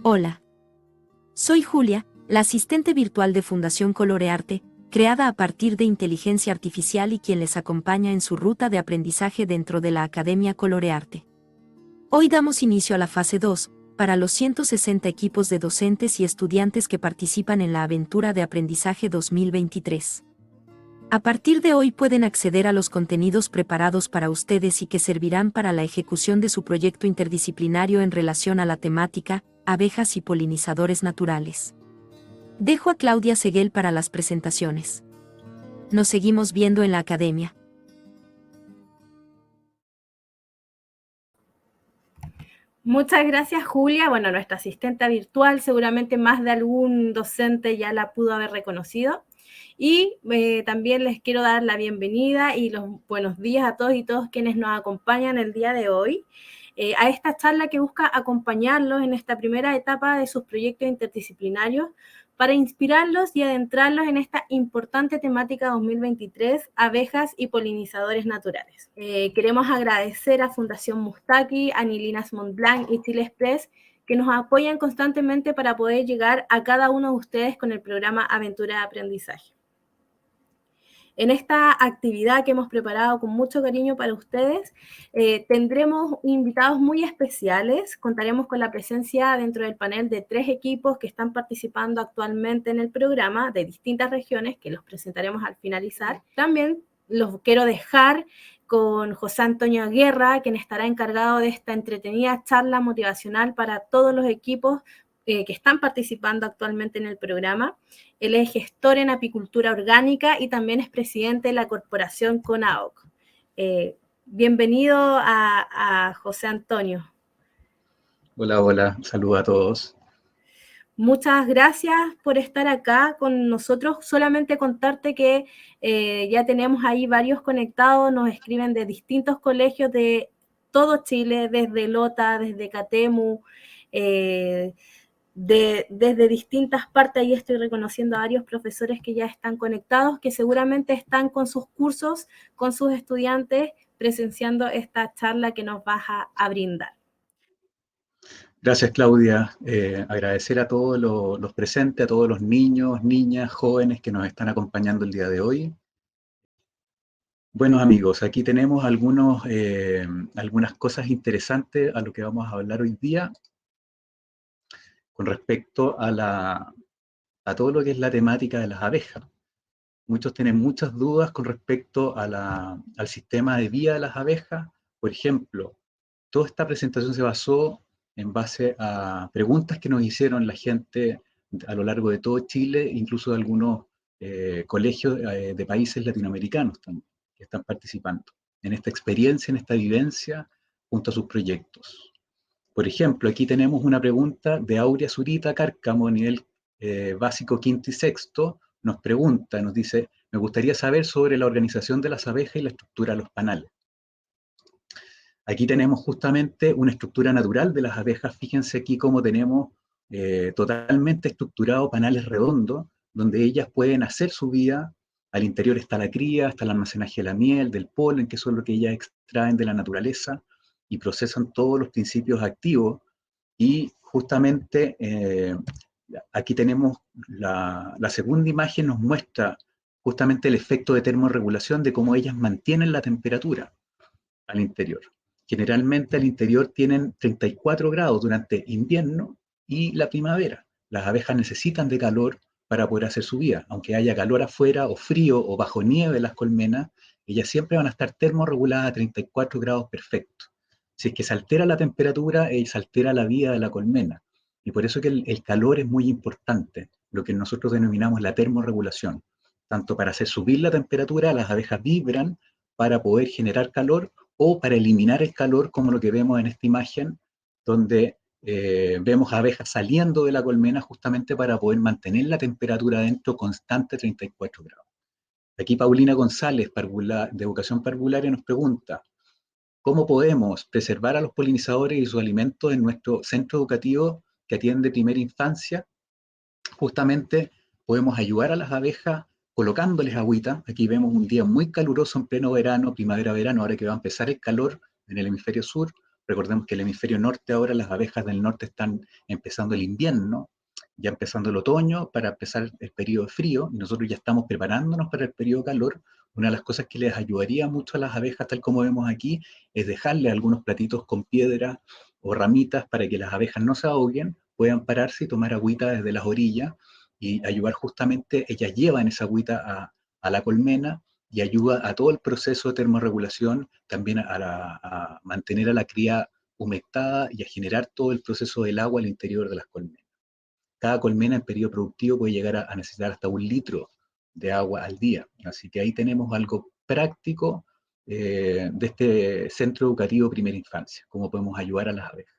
Hola. Soy Julia, la asistente virtual de Fundación Colorearte, creada a partir de inteligencia artificial y quien les acompaña en su ruta de aprendizaje dentro de la Academia Colorearte. Hoy damos inicio a la fase 2, para los 160 equipos de docentes y estudiantes que participan en la aventura de aprendizaje 2023. A partir de hoy pueden acceder a los contenidos preparados para ustedes y que servirán para la ejecución de su proyecto interdisciplinario en relación a la temática, abejas y polinizadores naturales. Dejo a Claudia Seguel para las presentaciones. Nos seguimos viendo en la academia. Muchas gracias, Julia. Bueno, nuestra asistente virtual, seguramente más de algún docente ya la pudo haber reconocido. Y también les quiero dar la bienvenida y los buenos días a todos y todas quienes nos acompañan el día de hoy a esta charla que busca acompañarlos en esta primera etapa de sus proyectos interdisciplinarios para inspirarlos y adentrarlos en esta importante temática 2023, abejas y polinizadores naturales. Queremos agradecer a Fundación Mustaki, a Nilinas Montblanc y Chile Express, que nos apoyan constantemente para poder llegar a cada uno de ustedes con el programa Aventura de Aprendizaje. En esta actividad que hemos preparado con mucho cariño para ustedes, tendremos invitados muy especiales. Contaremos con la presencia dentro del panel de 3 equipos que están participando actualmente en el programa de distintas regiones, que los presentaremos al finalizar. También los quiero dejar con José Antonio Guerra, quien estará encargado de esta entretenida charla motivacional para todos los equipos que están participando actualmente en el programa. Él es gestor en apicultura orgánica y también es presidente de la corporación CONAOC. Bienvenido a José Antonio. Hola, saludos a todos. Muchas gracias por estar acá con nosotros. Solamente contarte que ya tenemos ahí varios conectados, nos escriben de distintos colegios de todo Chile, desde Lota, desde Catemu, desde distintas partes. Ahí estoy reconociendo a varios profesores que ya están conectados, que seguramente están con sus cursos, con sus estudiantes, presenciando esta charla que nos vas a brindar. Gracias, Claudia. Agradecer a todos los presentes, a todos los niños, niñas, jóvenes que nos están acompañando el día de hoy. Bueno, amigos, aquí tenemos algunas cosas interesantes a lo que vamos a hablar hoy día con respecto a todo lo que es la temática de las abejas. Muchos tienen muchas dudas con respecto al sistema de vida de las abejas. Por ejemplo, toda esta presentación se basó en base a preguntas que nos hicieron la gente a lo largo de todo Chile, incluso de algunos colegios de países latinoamericanos también, que están participando en esta experiencia, en esta vivencia, junto a sus proyectos. Por ejemplo, aquí tenemos una pregunta de Aurea Zurita Cárcamo, nivel básico quinto y sexto. Nos pregunta, nos dice: me gustaría saber sobre la organización de las abejas y la estructura de los panales. Aquí tenemos justamente una estructura natural de las abejas. Fíjense aquí cómo tenemos totalmente estructurado panales redondos, donde ellas pueden hacer su vida. Al interior está la cría, está el almacenaje de la miel, del polen, que son lo que ellas extraen de la naturaleza y procesan todos los principios activos. Y justamente aquí tenemos la segunda imagen, nos muestra justamente el efecto de termorregulación, de cómo ellas mantienen la temperatura al interior. Generalmente al interior tienen 34 grados durante invierno y la primavera. Las abejas necesitan de calor para poder hacer su vida. Aunque haya calor afuera o frío o bajo nieve en las colmenas, ellas siempre van a estar termorreguladas a 34 grados perfectos. Si es que se altera la temperatura, se altera la vida de la colmena. Y por eso que el calor es muy importante, lo que nosotros denominamos la termorregulación. Tanto para hacer subir la temperatura, las abejas vibran para poder generar calor, o para eliminar el calor, como lo que vemos en esta imagen, donde vemos abejas saliendo de la colmena justamente para poder mantener la temperatura adentro constante, 34 grados. Aquí Paulina González, de Educación Parvularia, nos pregunta: ¿cómo podemos preservar a los polinizadores y sus alimentos en nuestro centro educativo que atiende primera infancia? Justamente podemos ayudar a las abejas colocándoles agüita. Aquí vemos un día muy caluroso en pleno verano, primavera-verano, ahora que va a empezar el calor en el hemisferio sur. Recordemos que el hemisferio norte ahora, las abejas del norte están empezando el invierno, ya empezando el otoño para empezar el periodo de frío, y nosotros ya estamos preparándonos para el periodo de calor. Una de las cosas que les ayudaría mucho a las abejas, tal como vemos aquí, es dejarle algunos platitos con piedra o ramitas para que las abejas no se ahoguen, puedan pararse y tomar agüita desde las orillas y ayudar justamente, ellas llevan esa agüita a la colmena y ayuda a todo el proceso de termorregulación, también a mantener a la cría humectada y a generar todo el proceso del agua al interior de las colmenas. Cada colmena en periodo productivo puede llegar a necesitar hasta 1 litro de agua al día. Así que ahí tenemos algo práctico de este centro educativo de primera infancia, cómo podemos ayudar a las abejas.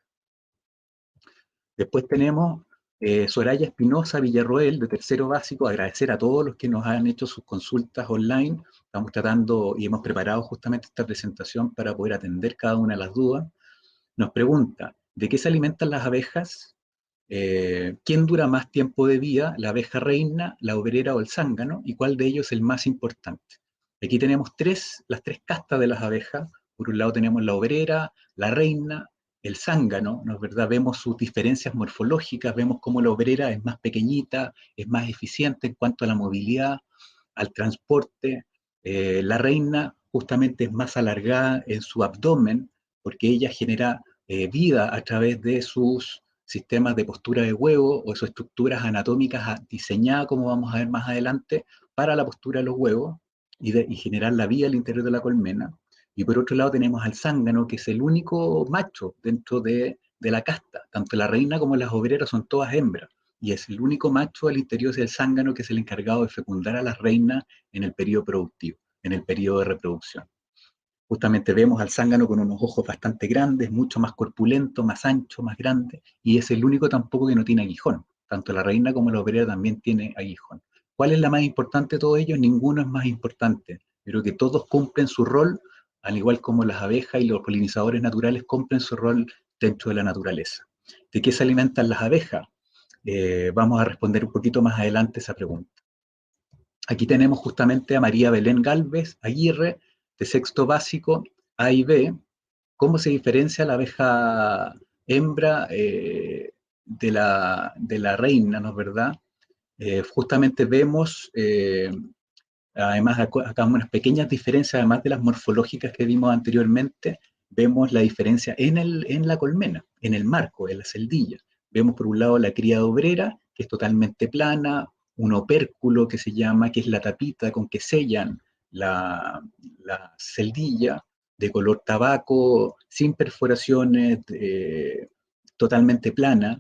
Después tenemos Soraya Espinosa Villarroel, de tercero básico. Agradecer a todos los que nos han hecho sus consultas online. Estamos tratando y hemos preparado justamente esta presentación para poder atender cada una de las dudas. Nos pregunta, ¿de qué se alimentan las abejas? ¿Quién dura más tiempo de vida, la abeja reina, la obrera o el zángano? ¿Y cuál de ellos es el más importante? Aquí tenemos las tres castas de las abejas. Por un lado tenemos la obrera, la reina, el zángano, ¿no es verdad? Vemos sus diferencias morfológicas, vemos cómo la obrera es más pequeñita, es más eficiente en cuanto a la movilidad, al transporte. La reina justamente es más alargada en su abdomen, porque ella genera vida a través de sus sistemas de postura de huevo o sus estructuras anatómicas diseñadas, como vamos a ver más adelante, para la postura de los huevos y generar la vida al interior de la colmena. Y por otro lado tenemos al zángano, que es el único macho dentro de la casta. Tanto la reina como las obreras son todas hembras. Y es el único macho al interior del zángano que es el encargado de fecundar a las reinas en el periodo productivo, en el periodo de reproducción. Justamente vemos al zángano con unos ojos bastante grandes, mucho más corpulento, más ancho, más grande, y es el único tampoco que no tiene aguijón. Tanto la reina como la obrera también tiene aguijón. ¿Cuál es la más importante de todos ellos? Ninguno es más importante, pero que todos cumplen su rol, al igual como las abejas y los polinizadores naturales cumplen su rol dentro de la naturaleza. ¿De qué se alimentan las abejas? Vamos a responder un poquito más adelante esa pregunta. Aquí tenemos justamente a María Belén Galvez Aguirre, de sexto básico, A y B. ¿Cómo se diferencia la abeja hembra de la reina, ¿no es verdad? Justamente vemos, además acá unas pequeñas diferencias, además de las morfológicas que vimos anteriormente, vemos la diferencia en la colmena, en el marco, en la celdilla. Vemos por un lado la cría obrera, que es totalmente plana, un opérculo que se llama, que es la tapita con que sellan la celdilla, de color tabaco, sin perforaciones, totalmente plana,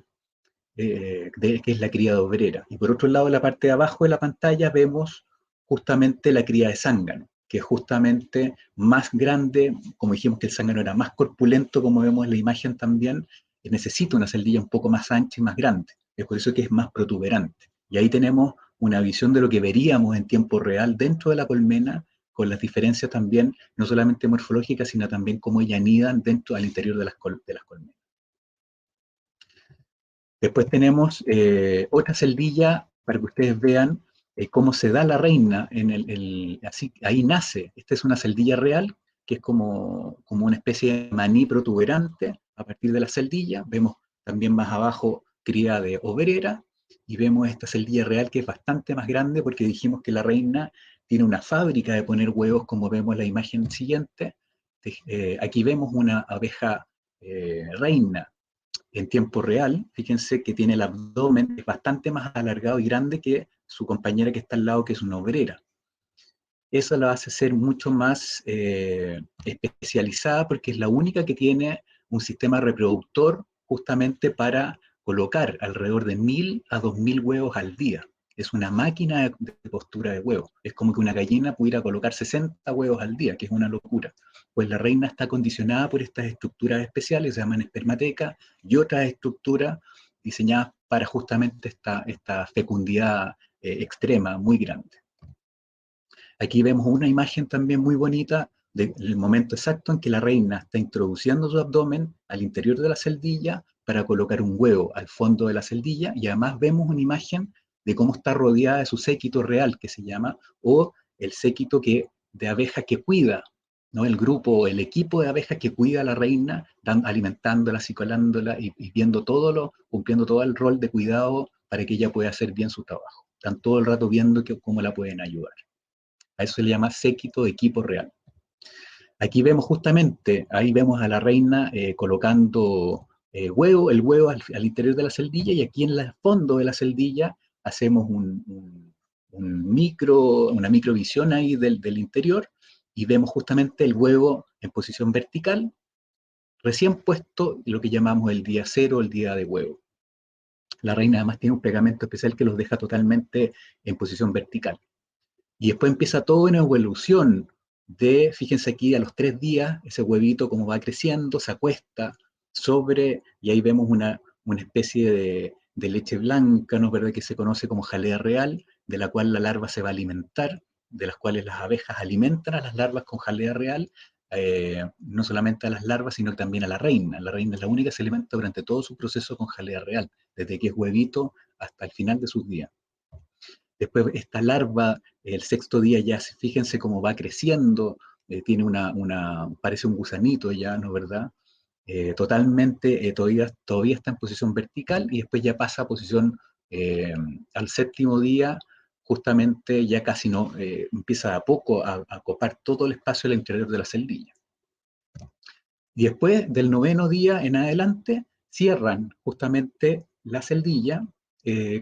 que es la cría de obrera. Y por otro lado, en la parte de abajo de la pantalla vemos justamente la cría de zángano, que es justamente más grande, como dijimos que el zángano era más corpulento, como vemos en la imagen también, necesita una celdilla un poco más ancha y más grande. Es por eso que es más protuberante. Y ahí tenemos una visión de lo que veríamos en tiempo real dentro de la colmena, con las diferencias también, no solamente morfológicas, sino también cómo ellas anidan dentro, al interior de las colmenas. Después tenemos otra celdilla para que ustedes vean cómo se da la reina, así, ahí nace. Esta es una celdilla real, que es como una especie de maní protuberante a partir de la celdilla. Vemos también más abajo cría de obrera, y vemos esta celdilla real que es bastante más grande, porque dijimos que la reina tiene una fábrica de poner huevos, como vemos en la imagen siguiente. Aquí vemos una abeja reina en tiempo real. Fíjense que tiene el abdomen bastante más alargado y grande que su compañera que está al lado, que es una obrera. Eso la hace ser mucho más especializada, porque es la única que tiene un sistema reproductor justamente para colocar alrededor de 1000 a 2000 huevos al día. Es una máquina de postura de huevos. Es como que una gallina pudiera colocar 60 huevos al día, que es una locura. Pues la reina está condicionada por estas estructuras especiales, se llaman espermateca, y otras estructuras diseñadas para justamente esta fecundidad extrema, muy grande. Aquí vemos una imagen también muy bonita del momento exacto en que la reina está introduciendo su abdomen al interior de la celdilla para colocar un huevo al fondo de la celdilla, y además vemos una imagen de cómo está rodeada de su séquito real, que se llama, o el séquito de abejas que cuida ¿no? El grupo, el equipo de abejas que cuida a la reina, alimentándola, acicolándola y viendo cumpliendo todo el rol de cuidado para que ella pueda hacer bien su trabajo. Están todo el rato viendo cómo la pueden ayudar. A eso se le llama séquito de equipo real. Aquí vemos justamente, ahí vemos a la reina colocando el huevo al interior de la celdilla, y aquí en el fondo de la celdilla hacemos una microvisión ahí del interior, y vemos justamente el huevo en posición vertical, recién puesto, lo que llamamos el día cero, el día de huevo. La reina además tiene un pegamento especial que los deja totalmente en posición vertical. Y después empieza toda una evolución fíjense aquí, a los 3 días, ese huevito como va creciendo, se acuesta y ahí vemos una especie de leche blanca, ¿no es verdad?, que se conoce como jalea real, de la cual la larva se va a alimentar, de las cuales las abejas alimentan a las larvas con jalea real, no solamente a las larvas, sino también a la reina. La reina es la única que se alimenta durante todo su proceso con jalea real, desde que es huevito hasta el final de sus días. Después esta larva, el 6.º día ya, fíjense cómo va creciendo, tiene parece un gusanito ya, ¿no es verdad? Totalmente, todavía está en posición vertical, y después ya pasa a posición, al 7.º día, justamente ya casi no, empieza a poco a copar todo el espacio del interior de la celdilla. Y después del 9.º día en adelante, cierran justamente la celdilla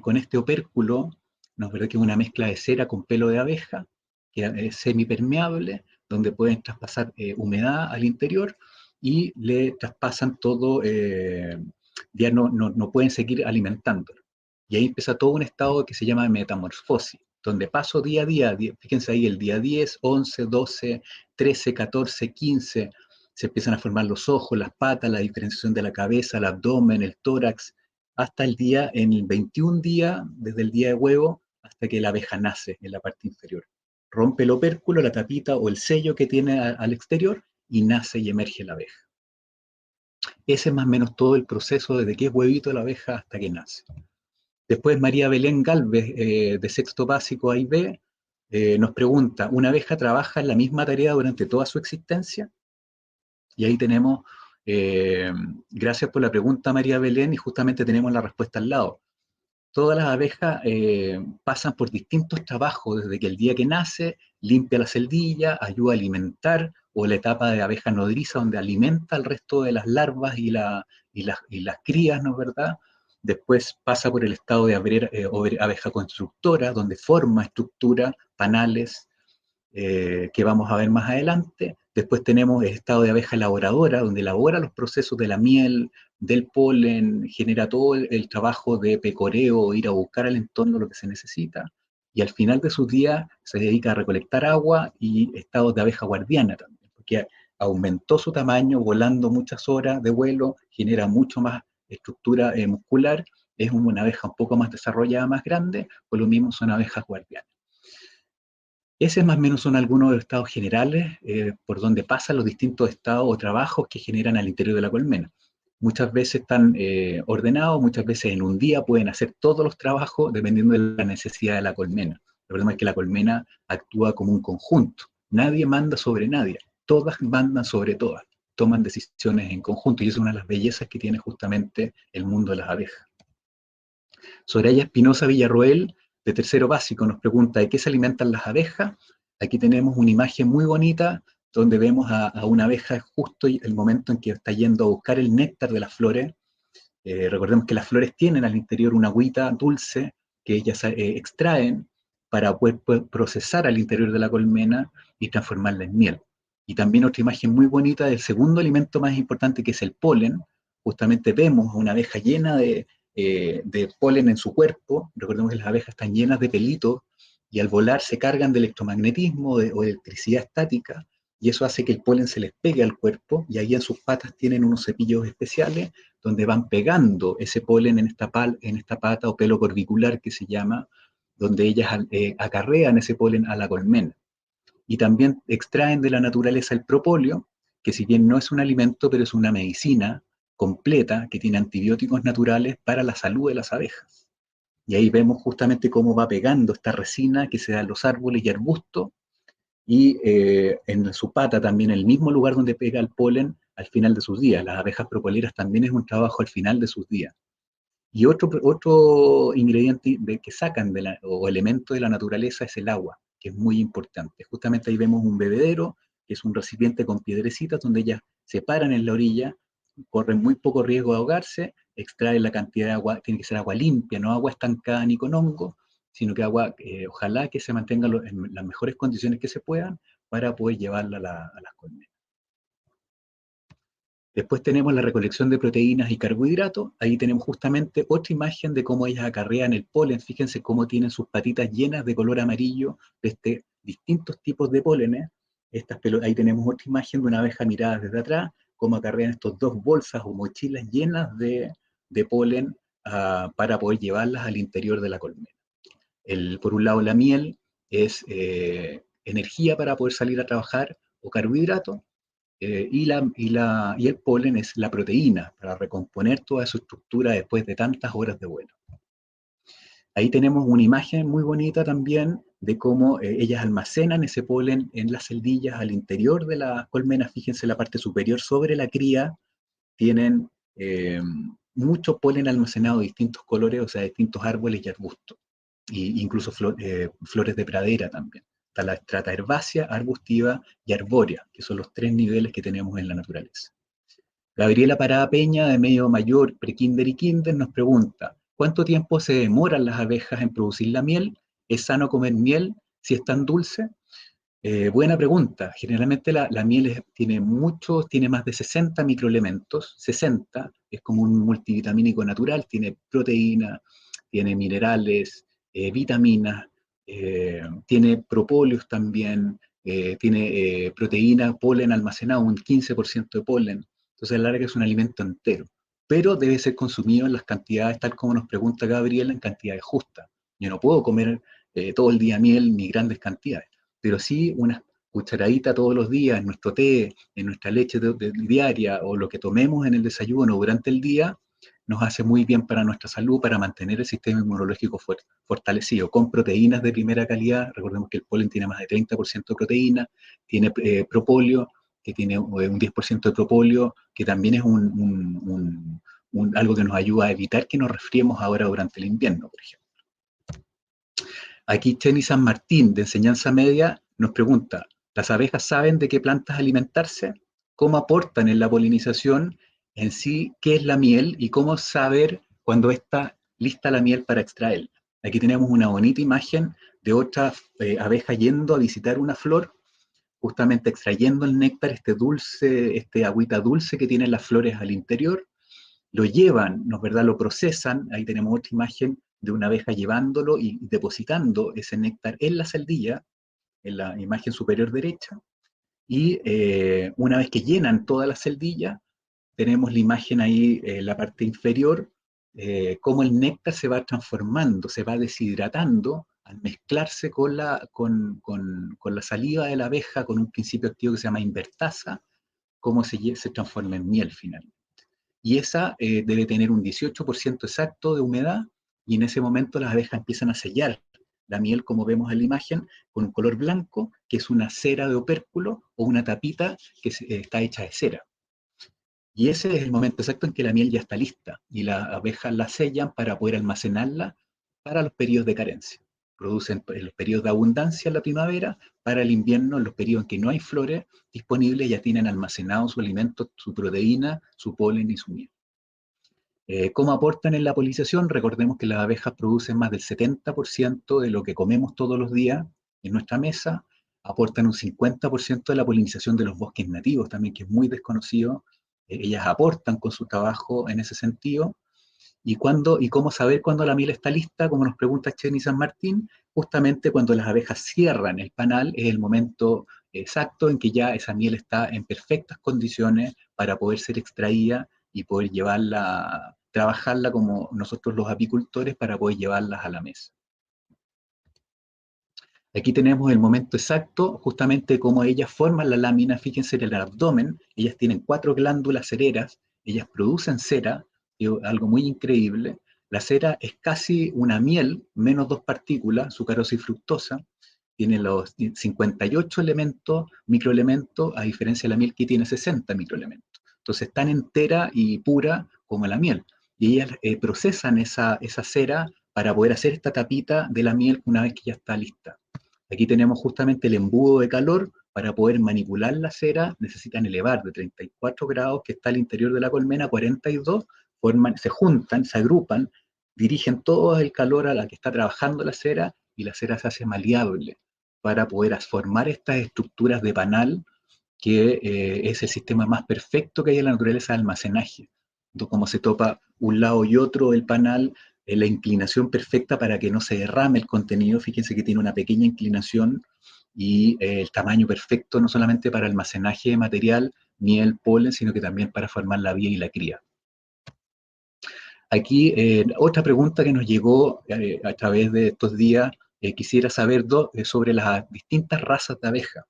con este opérculo, ¿no es verdad?, que es una mezcla de cera con pelo de abeja, que es semipermeable, donde pueden traspasar humedad al interior, y le traspasan todo, ya no pueden seguir alimentándolo. Y ahí empieza todo un estado que se llama metamorfosis, donde paso día a día, fíjense ahí el día 10, 11, 12, 13, 14, 15, se empiezan a formar los ojos, las patas, la diferenciación de la cabeza, el abdomen, el tórax, hasta en el 21 día, desde el día de huevo, hasta que la abeja nace en la parte inferior. Rompe el opérculo, la tapita o el sello que tiene al exterior, y nace y emerge la abeja. Ese es más o menos todo el proceso desde que es huevito la abeja hasta que nace. Después María Belén Galvez, de 6.º básico A y B, nos pregunta, ¿una abeja trabaja en la misma tarea durante toda su existencia? Y ahí tenemos, gracias por la pregunta, María Belén, y justamente tenemos la respuesta al lado. Todas las abejas pasan por distintos trabajos, desde que el día que nace, limpia la celdilla, ayuda a alimentar, o la etapa de abeja nodriza, donde alimenta al resto de las larvas y las crías, ¿no es verdad? Después pasa por el estado de abeja constructora, donde forma estructura, panales, que vamos a ver más adelante. Después tenemos el estado de abeja elaboradora, donde elabora los procesos de la miel, del polen, genera todo el trabajo de pecoreo, ir a buscar al entorno lo que se necesita. Y al final de sus días se dedica a recolectar agua y estados de abeja guardiana también, porque aumentó su tamaño volando muchas horas de vuelo, genera mucho más estructura muscular, es una abeja un poco más desarrollada, más grande, por lo mismo son abejas guardianas. Esos más o menos son algunos de los estados generales por donde pasan los distintos estados o trabajos que generan al interior de la colmena. Muchas veces están ordenados, muchas veces en un día pueden hacer todos los trabajos dependiendo de la necesidad de la colmena. El problema es que la colmena actúa como un conjunto. Nadie manda sobre nadie, todas mandan sobre todas, toman decisiones en conjunto, y es una de las bellezas que tiene justamente el mundo de las abejas. Soraya Espinosa Villarroel, de 3.º básico, nos pregunta ¿de qué se alimentan las abejas? Aquí tenemos una imagen muy bonita donde vemos a una abeja justo el momento en que está yendo a buscar el néctar de las flores. Recordemos que las flores tienen al interior una agüita dulce que ellas extraen para poder procesar al interior de la colmena y transformarla en miel. Y también otra imagen muy bonita del segundo alimento más importante, que es el polen. Justamente vemos a una abeja llena de polen en su cuerpo. Recordemos que las abejas están llenas de pelitos y al volar se cargan de electromagnetismo o de electricidad estática, y eso hace que el polen se les pegue al cuerpo, y ahí en sus patas tienen unos cepillos especiales donde van pegando ese polen en esta pata o pelo corbicular que se llama, donde ellas acarrean ese polen a la colmena. Y también extraen de la naturaleza el propóleo, que si bien no es un alimento, pero es una medicina completa que tiene antibióticos naturales para la salud de las abejas. Y ahí vemos justamente cómo va pegando esta resina que se da en los árboles y arbustos, y en su pata también, el mismo lugar donde pega el polen al final de sus días. Las abejas propoleras también es un trabajo al final de sus días. Y otro ingrediente que sacan o elemento de la naturaleza es el agua, que es muy importante. Justamente ahí vemos un bebedero, que es un recipiente con piedrecitas, donde ellas se paran en la orilla, corren muy poco riesgo de ahogarse, extraen la cantidad de agua, tiene que ser agua limpia, no agua estancada ni con hongo, sino que agua, ojalá que se mantenga en las mejores condiciones que se puedan para poder llevarla a las colmenas. Después tenemos la recolección de proteínas y carbohidratos. Ahí tenemos justamente otra imagen de cómo ellas acarrean el polen. Fíjense cómo tienen sus patitas llenas de color amarillo de distintos tipos de pólenes. Ahí tenemos otra imagen de una abeja mirada desde atrás, cómo acarrean estos dos bolsas o mochilas llenas de polen para poder llevarlas al interior de la colmena. Por un lado, la miel es energía para poder salir a trabajar o carbohidratos. Y el polen es la proteína para recomponer toda su estructura después de tantas horas de vuelo. Ahí tenemos una imagen muy bonita también de cómo ellas almacenan ese polen en las celdillas al interior de la colmena. Fíjense la parte superior sobre la cría, tienen mucho polen almacenado de distintos colores, o sea, de distintos árboles y arbustos, e incluso flores de pradera también. Está la estrata herbácea, arbustiva y arbórea, que son los 3 niveles que tenemos en la naturaleza. Gabriela Parada Peña, de medio mayor, prekinder y kinder, nos pregunta, ¿cuánto tiempo se demoran las abejas en producir la miel? ¿Es sano comer miel si es tan dulce? Buena pregunta. Generalmente la miel tiene más de 60 microelementos. 60 es como un multivitamínico natural, tiene proteína, tiene minerales, vitaminas, tiene propóleos también, tiene proteína, polen almacenado, un 15% de polen. Entonces, la verdad que es un alimento entero. Pero debe ser consumido en las cantidades, tal como nos pregunta Gabriela, en cantidades justas. Yo no puedo comer todo el día miel ni grandes cantidades, pero sí una cucharadita todos los días en nuestro té, en nuestra leche diaria o lo que tomemos en el desayuno durante el día, nos hace muy bien para nuestra salud, para mantener el sistema inmunológico fortalecido, con proteínas de primera calidad. Recordemos que el polen tiene más de 30% de proteína, tiene propóleo, que tiene un 10% de propóleo, que también es algo que nos ayuda a evitar que nos resfriemos ahora durante el invierno, por ejemplo. Aquí Cheni San Martín, de Enseñanza Media, nos pregunta, ¿las abejas saben de qué plantas alimentarse? ¿Cómo aportan en la polinización en sí? ¿Qué es la miel? ¿Y cómo saber cuando está lista la miel para extraerla? Aquí tenemos una bonita imagen de otra abeja yendo a visitar una flor, justamente extrayendo el néctar, este agüita dulce que tienen las flores al interior, lo llevan, ¿no es verdad? Lo procesan, ahí tenemos otra imagen de una abeja llevándolo y depositando ese néctar en la celdilla, en la imagen superior derecha, y una vez que llenan toda la celdilla, tenemos la imagen ahí en la parte inferior, cómo el néctar se va transformando, se va deshidratando al mezclarse con la saliva de la abeja, con un principio activo que se llama invertasa, cómo se transforma en miel finalmente. Y esa debe tener un 18% exacto de humedad, y en ese momento las abejas empiezan a sellar la miel, como vemos en la imagen, con un color blanco, que es una cera de opérculo o una tapita que está hecha de cera. Y ese es el momento exacto en que la miel ya está lista, y las abejas la sellan para poder almacenarla para los periodos de carencia. Producen en los periodos de abundancia en la primavera, para el invierno, en los periodos en que no hay flores disponibles, ya tienen almacenado su alimento, su proteína, su polen y su miel. ¿Cómo aportan en la polinización? Recordemos que las abejas producen más del 70% de lo que comemos todos los días en nuestra mesa, aportan un 50% de la polinización de los bosques nativos también, que es muy desconocido. Ellas aportan con su trabajo en ese sentido. ¿Y cómo saber cuándo la miel está lista? Como nos pregunta Cheni San Martín, justamente cuando las abejas cierran el panal es el momento exacto en que ya esa miel está en perfectas condiciones para poder ser extraída y poder llevarla, trabajarla como nosotros los apicultores para poder llevarlas a la mesa. Aquí tenemos el momento exacto, justamente cómo ellas forman la lámina. Fíjense en el abdomen, ellas tienen 4 glándulas cereras, ellas producen cera, algo muy increíble. La cera es casi una miel, menos 2 partículas, sucarosa y fructosa. tiene los 58 microelementos, a diferencia de la miel que tiene 60 microelementos. Entonces, tan entera y pura como la miel. Y ellas procesan esa cera para poder hacer esta tapita de la miel una vez que ya está lista. Aquí tenemos justamente el embudo de calor. Para poder manipular la cera necesitan elevar de 34 grados, que está al interior de la colmena, a 42, se juntan, se agrupan, dirigen todo el calor a la que está trabajando la cera, y la cera se hace maleable para poder formar estas estructuras de panal, que es el sistema más perfecto que hay en la naturaleza de almacenaje. Entonces, como se topa un lado y otro del panal, la inclinación perfecta para que no se derrame el contenido. Fíjense que tiene una pequeña inclinación, y el tamaño perfecto no solamente para almacenaje de material, miel, polen, sino que también para formar la vía y la cría. Aquí otra pregunta que nos llegó a través de estos días, quisiera saber sobre las distintas razas de abejas.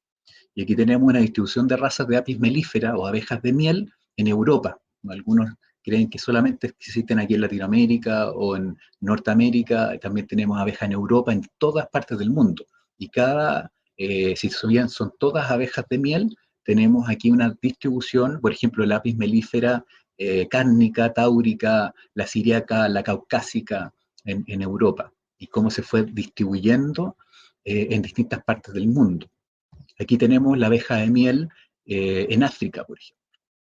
Y aquí tenemos una distribución de razas de apis mellifera o abejas de miel en Europa. Algunos creen que solamente existen aquí en Latinoamérica o en Norteamérica. También tenemos abejas en Europa, en todas partes del mundo. Y si bien son todas abejas de miel, tenemos aquí una distribución, por ejemplo, el apis mellifera cárnica, táurica, la siriaca, la caucásica en Europa, y cómo se fue distribuyendo en distintas partes del mundo. Aquí tenemos la abeja de miel en África, por ejemplo.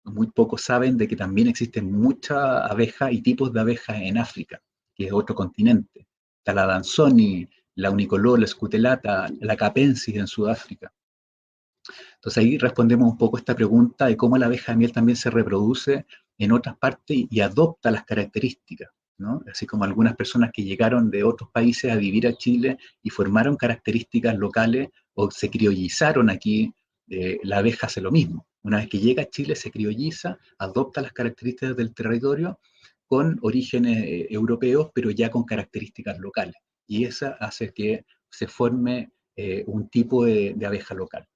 Muy pocos saben de que también existen muchas abejas y tipos de abejas en África, que es otro continente. Está la Dansoni, la Unicolor, la Scutellata, la Capensis en Sudáfrica. Entonces ahí respondemos un poco esta pregunta de cómo la abeja de miel también se reproduce en otras partes y adopta las características, ¿no? Así como algunas personas que llegaron de otros países a vivir a Chile y formaron características locales o se criollizaron aquí, la abeja hace lo mismo. Una vez que llega a Chile se criolliza, adopta las características del territorio con orígenes europeos, pero ya con características locales. Y esa hace que se forme un tipo de abeja local.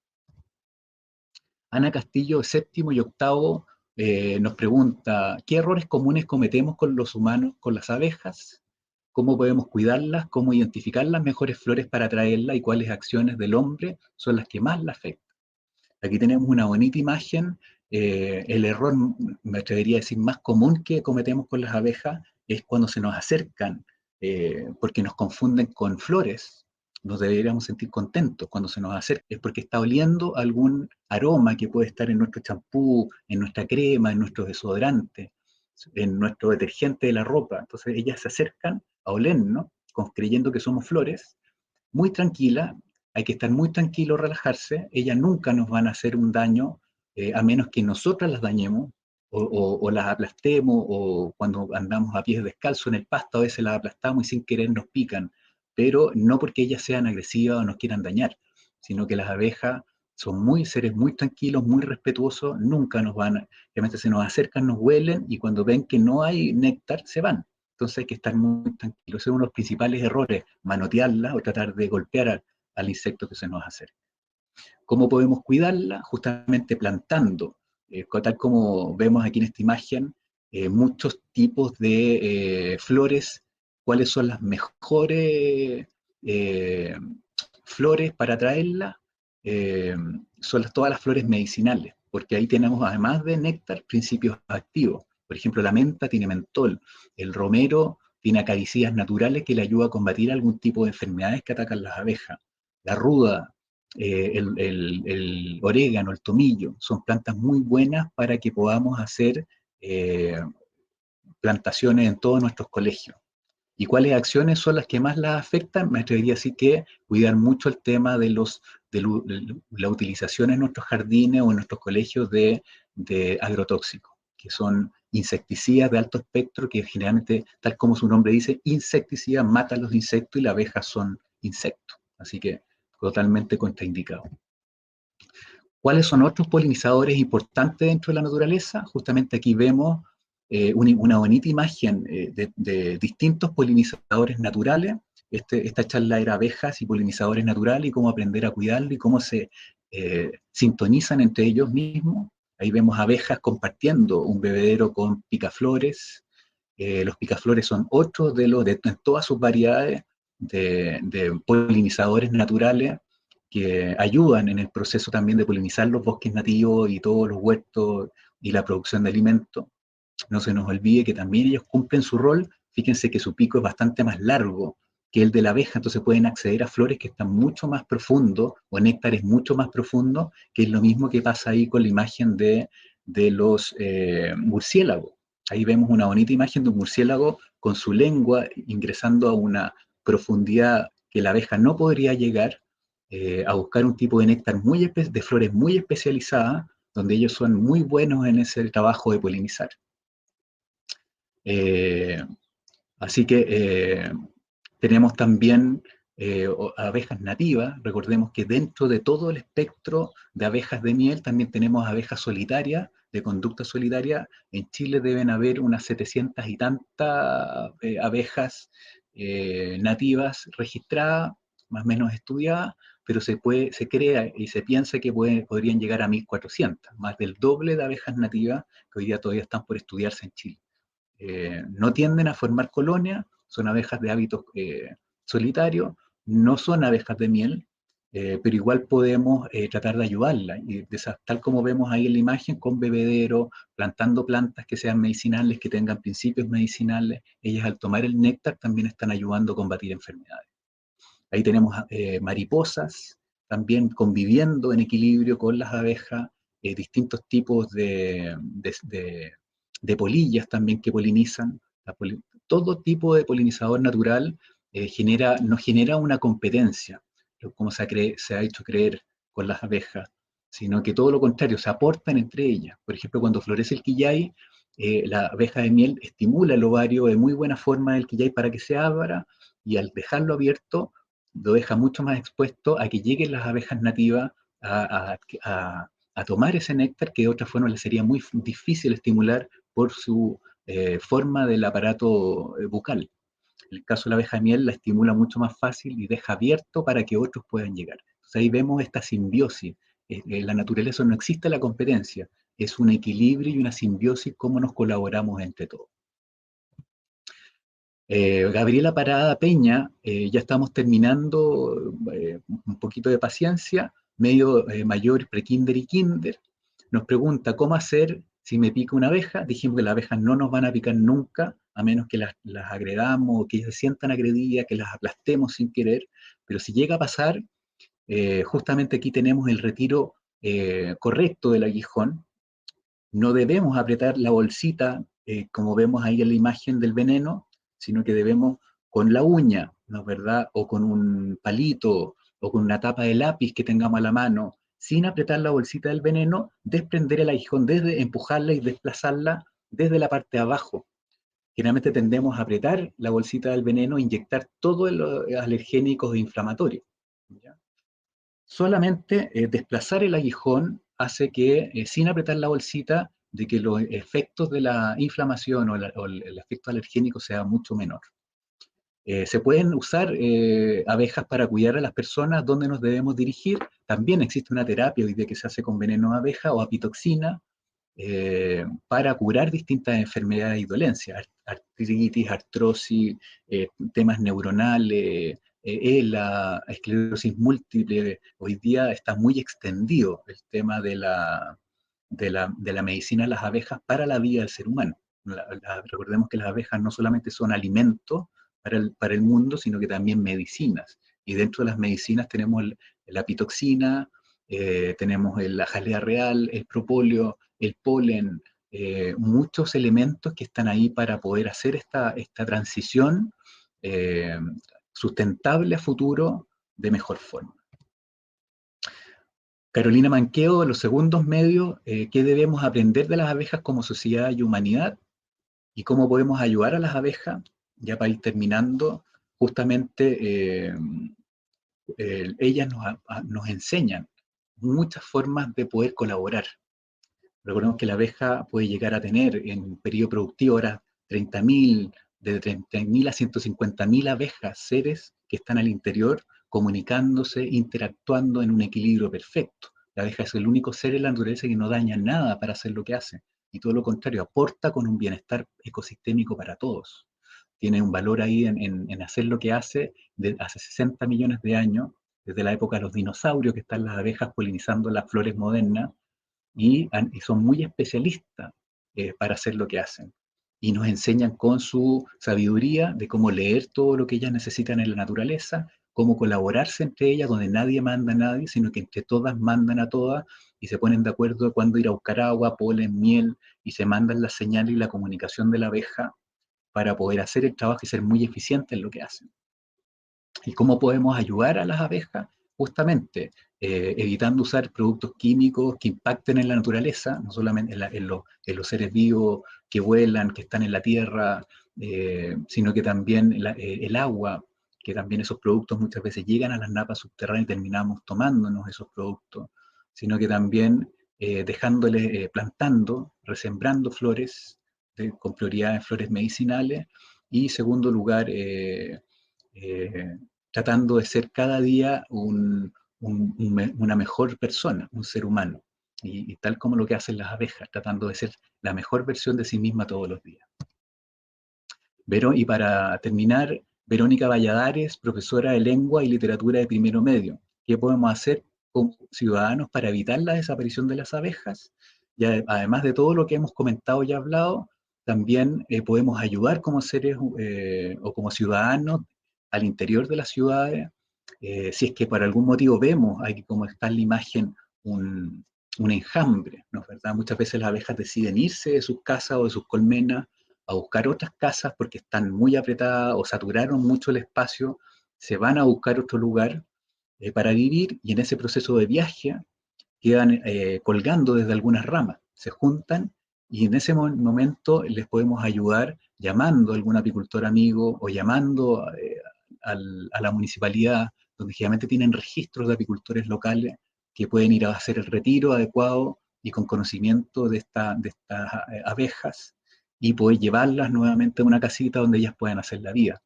Ana Castillo, séptimo y octavo, nos pregunta, ¿qué errores comunes cometemos con los humanos, con las abejas? ¿Cómo podemos cuidarlas? ¿Cómo identificar las mejores flores para atraerlas? ¿Y cuáles acciones del hombre son las que más la afectan? Aquí tenemos una bonita imagen. El error, me atrevería a decir, más común que cometemos con las abejas es cuando se nos acercan, porque nos confunden con flores. Nos deberíamos sentir contentos cuando se nos acerca, es porque está oliendo algún aroma que puede estar en nuestro champú, en nuestra crema, en nuestro desodorante, en nuestro detergente de la ropa. Entonces ellas se acercan a olernos, creyendo que somos flores, muy tranquila. Hay que estar muy tranquilo, relajarse. Ellas nunca nos van a hacer un daño, a menos que nosotras las dañemos o las aplastemos, o cuando andamos a pies descalzos en el pasto a veces las aplastamos y sin querer nos pican, pero no porque ellas sean agresivas o nos quieran dañar, sino que las abejas son seres muy tranquilos, muy respetuosos, nunca nos van, realmente se nos acercan, nos huelen, y cuando ven que no hay néctar se van. Entonces hay que estar muy tranquilos. Ese es uno de los principales errores, manotearla o tratar de golpear al insecto que se nos acerca. ¿Cómo podemos cuidarla? Justamente plantando, tal como vemos aquí en esta imagen, muchos tipos de flores. ¿Cuáles son las mejores flores para traerla? Son todas las flores medicinales, porque ahí tenemos, además de néctar, principios activos. Por ejemplo, la menta tiene mentol, el romero tiene acaricidas naturales que le ayuda a combatir algún tipo de enfermedades que atacan las abejas. La ruda, el orégano, el tomillo, son plantas muy buenas para que podamos hacer plantaciones en todos nuestros colegios. ¿Y cuáles acciones son las que más las afectan? Me atrevería a decir que cuidar mucho el tema de la utilización en nuestros jardines o en nuestros colegios de agrotóxicos, que son insecticidas de alto espectro, que generalmente, tal como su nombre dice, insecticidas, matan los insectos, y las abejas son insectos. Así que totalmente contraindicado. ¿Cuáles son otros polinizadores importantes dentro de la naturaleza? Justamente aquí vemos una bonita imagen de distintos polinizadores naturales. Esta charla era abejas y polinizadores naturales, y cómo aprender a cuidarlos y cómo se sintonizan entre ellos mismos. Ahí vemos abejas compartiendo un bebedero con picaflores. Los picaflores son otros de todas sus variedades de polinizadores naturales. que ayudan en el proceso también de polinizar los bosques nativos y todos los huertos y la producción de alimentos. No se nos olvide que también ellos cumplen su rol. Fíjense que su pico es bastante más largo que el de la abeja, entonces pueden acceder a flores que están mucho más profundos o néctares mucho más profundos, que es lo mismo que pasa ahí con la imagen de los murciélagos. Ahí vemos una bonita imagen de un murciélago con su lengua ingresando a una profundidad que la abeja no podría llegar, a buscar un tipo de néctar de flores muy especializadas, donde ellos son muy buenos en ese trabajo de polinizar. Así que tenemos también abejas nativas. Recordemos que dentro de todo el espectro de abejas de miel también tenemos abejas solitarias, de conducta solitaria. En Chile deben haber unas 700 y tantas abejas nativas registradas, más o menos estudiadas, pero se crea y se piensa que podrían llegar a 1.400, más del doble de abejas nativas que hoy día todavía están por estudiarse en Chile. No tienden a formar colonias, son abejas de hábitos solitarios, no son abejas de miel, pero igual podemos tratar de ayudarlas, y tal como vemos ahí en la imagen, con bebedero, plantando plantas que sean medicinales, que tengan principios medicinales. Ellas, al tomar el néctar, también están ayudando a combatir enfermedades. Ahí tenemos mariposas, también conviviendo en equilibrio con las abejas, distintos tipos de polillas también que polinizan. Todo tipo de polinizador natural nos genera una competencia, como se ha hecho creer con las abejas, sino que todo lo contrario, se aportan entre ellas. Por ejemplo, cuando florece el quillay, la abeja de miel estimula el ovario de muy buena forma del quillay para que se abra, y al dejarlo abierto, lo deja mucho más expuesto a que lleguen las abejas nativas a tomar ese néctar, que de otra forma les sería muy difícil estimular por su forma del aparato bucal. En el caso de la abeja de miel, la estimula mucho más fácil y deja abierto para que otros puedan llegar. Entonces ahí vemos esta simbiosis. En la naturaleza no existe la competencia, es un equilibrio y una simbiosis, cómo nos colaboramos entre todos. Gabriela Parada Peña, ya estamos terminando, un poquito de paciencia, medio mayor, prekinder y kinder, nos pregunta cómo hacer si me pica una abeja. Dijimos que las abejas no nos van a picar nunca, a menos que las agredamos o que ellas se sientan agredidas, que las aplastemos sin querer, pero si llega a pasar, justamente aquí tenemos el retiro correcto del aguijón. No debemos apretar la bolsita, como vemos ahí en la imagen del veneno, sino que debemos con la uña, ¿no es verdad? O con un palito, o con una tapa de lápiz que tengamos a la mano, sin apretar la bolsita del veneno, desprender el aguijón, desde empujarla y desplazarla desde la parte de abajo. Generalmente tendemos a apretar la bolsita del veneno e inyectar todos los alergénicos e inflamatorios, ¿ya? Solamente desplazar el aguijón hace que, sin apretar la bolsita, de que los efectos de la inflamación o el efecto alergénico sea mucho menor. Se pueden usar abejas para cuidar a las personas. ¿Dónde nos debemos dirigir? También existe una terapia hoy día que se hace con veneno de abeja o apitoxina, para curar distintas enfermedades y dolencias, artritis, artrosis, temas neuronales, la esclerosis múltiple. Hoy día está muy extendido el tema de la medicina de las abejas para la vida del ser humano. Recordemos que las abejas no solamente son alimentos para el mundo, sino que también medicinas. Y dentro de las medicinas tenemos la pitoxina, tenemos la jalea real, el propóleo, el polen, muchos elementos que están ahí para poder hacer esta transición sustentable a futuro de mejor forma. Carolina Manqueo, los segundos medios, ¿qué debemos aprender de las abejas como sociedad y humanidad? ¿Y cómo podemos ayudar a las abejas? Ya para ir terminando, justamente ellas nos enseñan muchas formas de poder colaborar. Recordemos que la abeja puede llegar a tener en periodo productivo ahora 30.000, de 30.000 a 150.000 abejas, seres que están al interior comunicándose, interactuando en un equilibrio perfecto. La abeja es el único ser en la naturaleza que no daña nada para hacer lo que hace, y todo lo contrario, aporta con un bienestar ecosistémico para todos. Tiene un valor ahí en hacer lo que hace hace 60 millones de años, desde la época de los dinosaurios, que están las abejas polinizando las flores modernas, y son muy especialistas para hacer lo que hacen. Y nos enseñan con su sabiduría de cómo leer todo lo que ellas necesitan en la naturaleza, cómo colaborarse entre ellas, donde nadie manda a nadie, sino que entre todas mandan a todas y se ponen de acuerdo de cuándo ir a buscar agua, polen, miel, y se mandan la señal y la comunicación de la abeja para poder hacer el trabajo y ser muy eficientes en lo que hacen. ¿Y cómo podemos ayudar a las abejas? Justamente evitando usar productos químicos que impacten en la naturaleza, no solamente en los seres vivos que vuelan, que están en la tierra, sino que también el agua, que también esos productos muchas veces llegan a las napas subterráneas y terminamos tomándonos esos productos, sino que también plantando, resembrando flores con prioridad en flores medicinales, y segundo lugar, eh, tratando de ser cada día una mejor persona, un ser humano, y tal como lo que hacen las abejas, tratando de ser la mejor versión de sí misma todos los días. Y para terminar, Verónica Valladares, profesora de lengua y literatura de primero medio. ¿Qué podemos hacer como ciudadanos para evitar la desaparición de las abejas? Y además de todo lo que hemos comentado y hablado, también podemos ayudar como seres o como ciudadanos al interior de las ciudades. Si es que por algún motivo vemos, hay como está en la imagen, un enjambre, ¿no es verdad? Muchas veces las abejas deciden irse de sus casas o de sus colmenas a buscar otras casas porque están muy apretadas o saturaron mucho el espacio, se van a buscar otro lugar para vivir, y en ese proceso de viaje quedan colgando desde algunas ramas, se juntan, y en ese momento les podemos ayudar llamando a algún apicultor amigo o llamando a la municipalidad, donde generalmente tienen registros de apicultores locales que pueden ir a hacer el retiro adecuado y con conocimiento de estas abejas, y poder llevarlas nuevamente a una casita donde ellas puedan hacer la vida.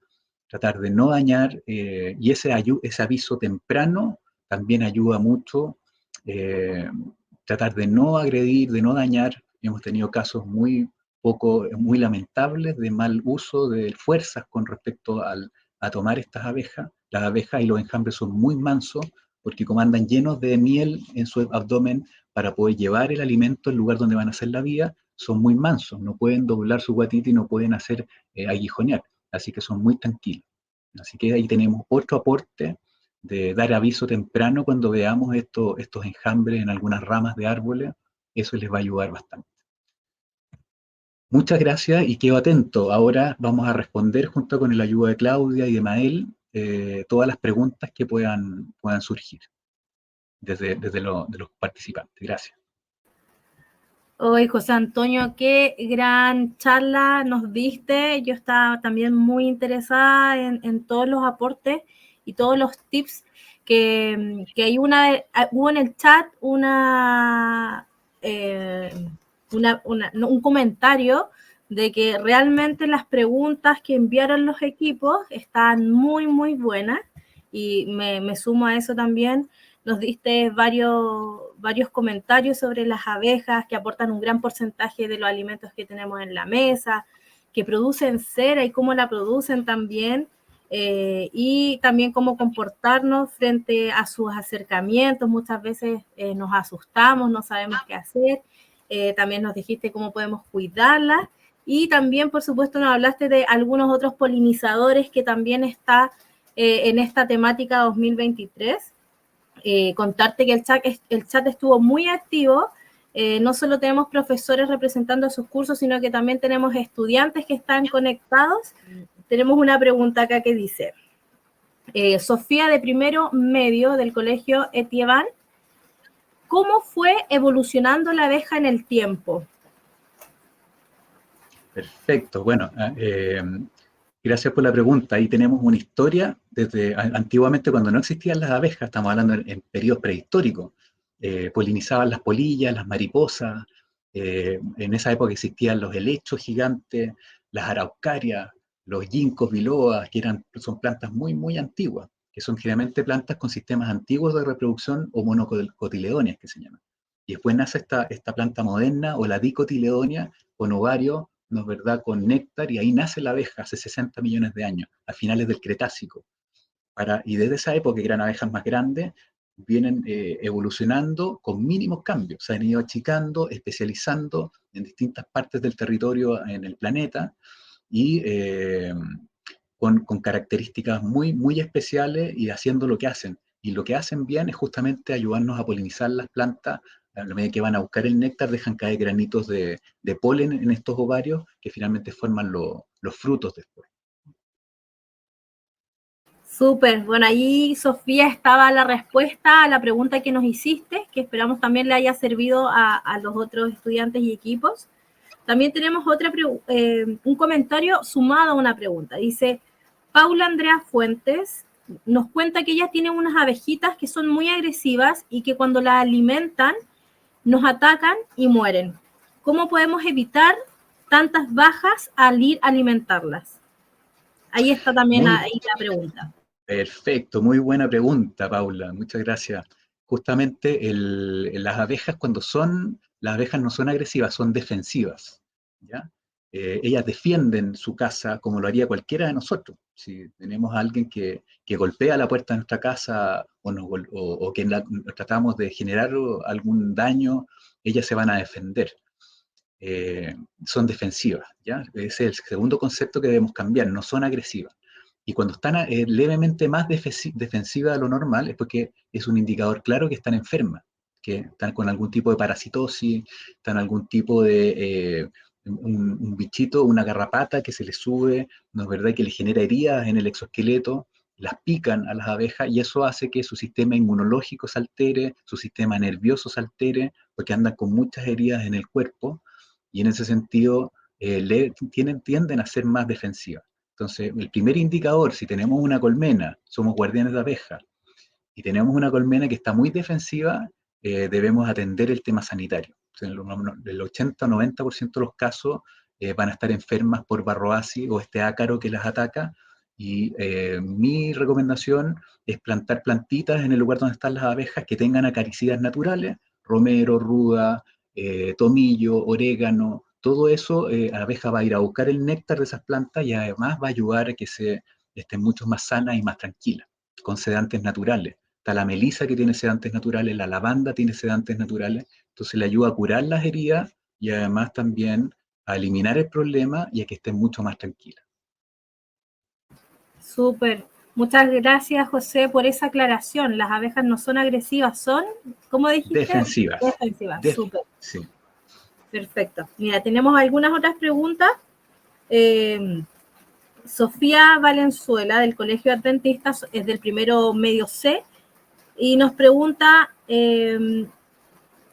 Tratar de no dañar, y ese aviso temprano también ayuda mucho. eh, Tratar de no agredir, de no dañar. Hemos tenido casos muy lamentables de mal uso de fuerzas con respecto a tomar estas abejas. Las abejas y los enjambres son muy mansos porque como andan llenos de miel en su abdomen para poder llevar el alimento al lugar donde van a hacer la vida, son muy mansos, no pueden doblar su guatita y no pueden hacer aguijonear, así que son muy tranquilos. Así que ahí tenemos otro aporte de dar aviso temprano cuando veamos estos enjambres en algunas ramas de árboles. Eso les va a ayudar bastante. Muchas gracias y quedo atento. Ahora vamos a responder junto con la ayuda de Claudia y de Mael todas las preguntas que puedan surgir de los participantes. Gracias. Hoy, José Antonio, qué gran charla nos diste. Yo estaba también muy interesada en todos los aportes y todos los tips que hay hubo en el chat un comentario de que realmente las preguntas que enviaron los equipos están muy, muy buenas, y me sumo a eso también. Nos diste varios comentarios sobre las abejas que aportan un gran porcentaje de los alimentos que tenemos en la mesa, que producen cera y cómo la producen también, y también cómo comportarnos frente a sus acercamientos. Muchas veces nos asustamos, no sabemos qué hacer. También nos dijiste cómo podemos cuidarlas, y también, por supuesto, nos hablaste de algunos otros polinizadores que también está en esta temática 2023. Contarte que el chat estuvo muy activo. No solo tenemos profesores representando sus cursos, sino que también tenemos estudiantes que están conectados. Tenemos una pregunta acá que dice, Sofía de primero medio del colegio Etievan, ¿cómo fue evolucionando la abeja en el tiempo? Perfecto, bueno, gracias por la pregunta. Ahí tenemos una historia desde antiguamente, cuando no existían las abejas, estamos hablando en periodos prehistóricos, polinizaban las polillas, las mariposas, en esa época existían los helechos gigantes, las araucarias, los ginkgos biloba, que son plantas muy, muy antiguas, que son generalmente plantas con sistemas antiguos de reproducción o monocotiledóneas, que se llaman. Y después nace esta planta moderna, o la dicotiledonia, con ovario, ¿no es verdad?, con néctar, y ahí nace la abeja hace 60 millones de años, a finales del Cretácico. y desde esa época, que eran abejas más grandes, vienen evolucionando con mínimos cambios, se han ido achicando, especializando en distintas partes del territorio en el planeta, y con características muy especiales y haciendo lo que hacen. Y lo que hacen bien es justamente ayudarnos a polinizar las plantas. A la medida que van a buscar el néctar, dejan caer granitos de polen en estos ovarios que finalmente forman los frutos después. Súper, bueno, ahí Sofía estaba la respuesta a la pregunta que nos hiciste, que esperamos también le haya servido a los otros estudiantes y equipos. También tenemos un comentario sumado a una pregunta. Dice, Paula Andrea Fuentes nos cuenta que ella tiene unas abejitas que son muy agresivas y que cuando las alimentan nos atacan y mueren. ¿Cómo podemos evitar tantas bajas al ir a alimentarlas? Ahí está también ahí la pregunta. Perfecto, muy buena pregunta, Paula, muchas gracias. Justamente las abejas las abejas no son agresivas, son defensivas, ¿ya? Ellas defienden su casa como lo haría cualquiera de nosotros. Si tenemos a alguien que golpea la puerta de nuestra casa o que tratamos de generar algún daño, ellas se van a defender. Son defensivas, ¿ya? Ese es el segundo concepto que debemos cambiar, no son agresivas. Y cuando están levemente más defensivas de lo normal es porque es un indicador claro que están enfermas, que están con algún tipo de parasitosis, están algún tipo de un bichito, una garrapata que se les sube, ¿no es verdad?, que les genera heridas en el exoesqueleto, las pican a las abejas y eso hace que su sistema inmunológico se altere, su sistema nervioso se altere, porque andan con muchas heridas en el cuerpo y en ese sentido tienden a ser más defensivas. Entonces, el primer indicador, si tenemos una colmena, somos guardianes de abejas, y tenemos una colmena que está muy defensiva, debemos atender el tema sanitario. O sea, el 80 o 90% de los casos van a estar enfermas por varroasis o este ácaro que las ataca, y mi recomendación es plantar plantitas en el lugar donde están las abejas que tengan acaricidas naturales, romero, ruda, tomillo, orégano, todo eso, la abeja va a ir a buscar el néctar de esas plantas y además va a ayudar a que estén mucho más sanas y más tranquilas, con sedantes naturales. Está la melisa que tiene sedantes naturales, la lavanda tiene sedantes naturales, entonces le ayuda a curar las heridas y además también a eliminar el problema y a que estén mucho más tranquilas. Súper. Muchas gracias, José, por esa aclaración. Las abejas no son agresivas, son, ¿cómo dijiste? Defensivas. Defensivas, súper. Sí. Perfecto. Mira, tenemos algunas otras preguntas. Sofía Valenzuela, del Colegio Adventista, es del primero medio C, y nos pregunta,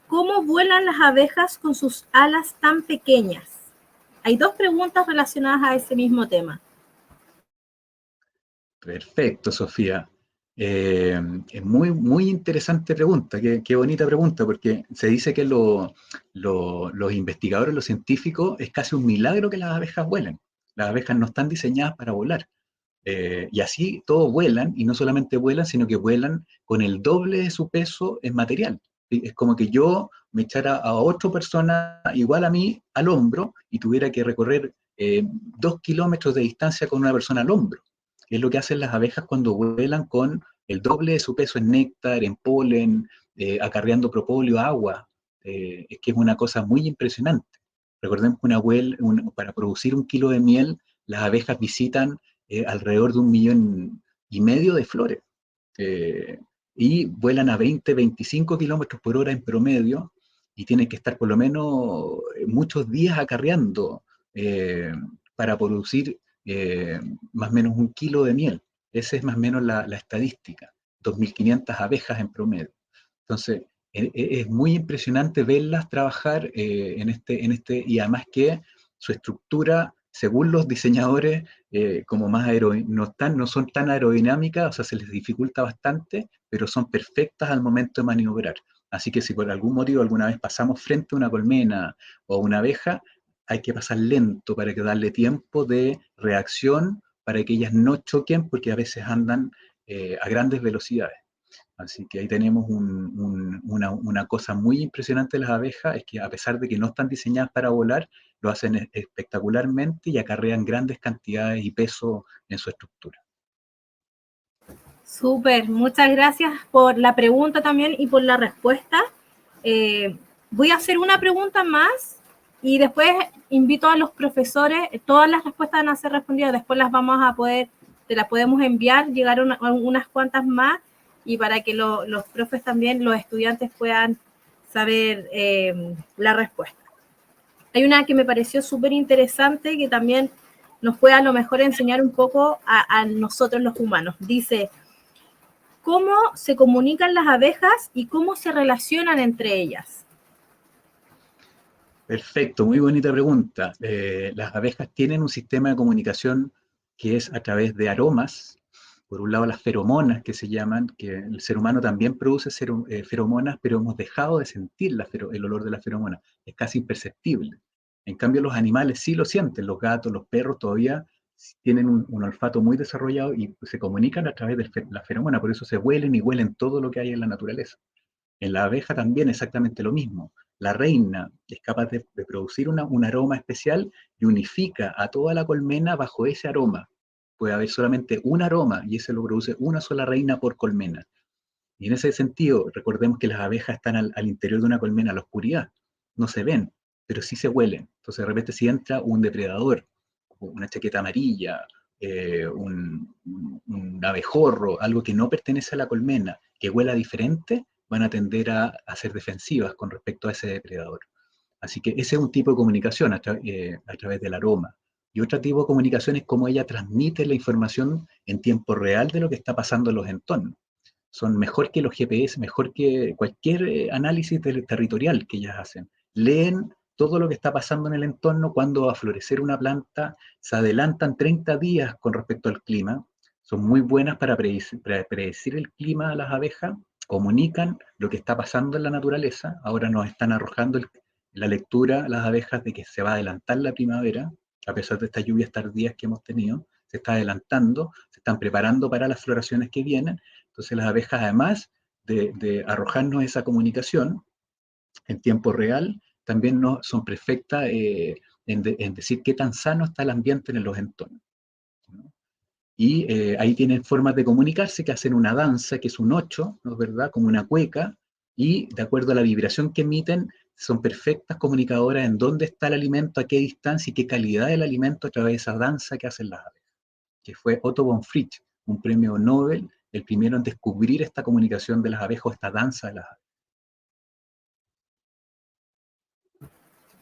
¿cómo vuelan las abejas con sus alas tan pequeñas? Hay dos preguntas relacionadas a ese mismo tema. Perfecto, Sofía. Es muy interesante pregunta, qué bonita pregunta, porque se dice que los investigadores, los científicos, es casi un milagro que las abejas vuelen. Las abejas no están diseñadas para volar. Y así todos vuelan, y no solamente vuelan, sino que vuelan con el doble de su peso en material. Es como que yo me echara a otra persona igual a mí al hombro y tuviera que recorrer 2 kilómetros de distancia con una persona al hombro. Es lo que hacen las abejas cuando vuelan con el doble de su peso en néctar, en polen, acarreando propóleo, agua. Es que es una cosa muy impresionante. Recordemos que para producir 1 kilo de miel, las abejas visitan alrededor de 1,5 millones de flores. Y vuelan a 20-25 kilómetros por hora en promedio y tienen que estar por lo menos muchos días acarreando para producir más o menos 1 kilo de miel. Esa es más o menos la estadística, 2.500 abejas en promedio. Entonces, es muy impresionante verlas trabajar y además que su estructura, según los diseñadores, como no son tan aerodinámicas, o sea, se les dificulta bastante, pero son perfectas al momento de maniobrar. Así que si por algún motivo alguna vez pasamos frente a una colmena o una abeja, hay que pasar lento para que darle tiempo de reacción, para que ellas no choquen, porque a veces andan a grandes velocidades. Así que ahí tenemos una cosa muy impresionante de las abejas, es que a pesar de que no están diseñadas para volar, lo hacen espectacularmente y acarrean grandes cantidades y peso en su estructura. Súper, muchas gracias por la pregunta también y por la respuesta. Voy a hacer una pregunta más y después invito a los profesores, todas las respuestas van a ser respondidas, después las vamos a poder, te las podemos enviar, llegaron unas cuantas más y para que los profes también, los estudiantes puedan saber la respuesta. Hay una que me pareció súper interesante que también nos puede a lo mejor enseñar un poco a nosotros los humanos. Dice, ¿cómo se comunican las abejas y cómo se relacionan entre ellas? Perfecto, muy bonita pregunta. Las abejas tienen un sistema de comunicación que es a través de aromas. Por un lado, las feromonas que se llaman, que el ser humano también produce feromonas, pero hemos dejado de sentir el olor de la feromona. Es casi imperceptible. En cambio, los animales sí lo sienten. Los gatos, los perros todavía tienen un olfato muy desarrollado y se comunican a través de la feromona. Por eso se huelen y huelen todo lo que hay en la naturaleza. En la abeja también exactamente lo mismo. La reina es capaz de producir un aroma especial y unifica a toda la colmena bajo ese aroma. Puede haber solamente un aroma y ese lo produce una sola reina por colmena. Y en ese sentido, recordemos que las abejas están al interior de una colmena, a la oscuridad. No se ven, pero sí se huelen. Entonces, de repente, si entra un depredador, una chaqueta amarilla, un abejorro, algo que no pertenece a la colmena, que huela diferente, van a tender a ser defensivas con respecto a ese depredador. Así que ese es un tipo de comunicación a través del aroma. Y otro tipo de comunicación es cómo ella transmite la información en tiempo real de lo que está pasando en los entornos. Son mejor que los GPS, mejor que cualquier análisis territorial que ellas hacen. Leen todo lo que está pasando en el entorno, cuándo va a florecer una planta, se adelantan 30 días con respecto al clima, son muy buenas para predecir el clima a las abejas, comunican lo que está pasando en la naturaleza, ahora nos están arrojando la lectura a las abejas de que se va a adelantar la primavera, a pesar de estas lluvias tardías que hemos tenido, se está adelantando, se están preparando para las floraciones que vienen. Entonces las abejas, además de arrojarnos esa comunicación en tiempo real, también no, son perfectas en decir qué tan sano está el ambiente en los entornos, ¿no? Y ahí tienen formas de comunicarse que hacen una danza, que es un 8, ¿no es verdad? Como una cueca, y de acuerdo a la vibración que emiten, son perfectas comunicadoras en dónde está el alimento, a qué distancia y qué calidad del alimento a través de esa danza que hacen las abejas, que fue Otto von Fritsch, un premio Nobel, el primero en descubrir esta comunicación de las abejas, esta danza de las abejas.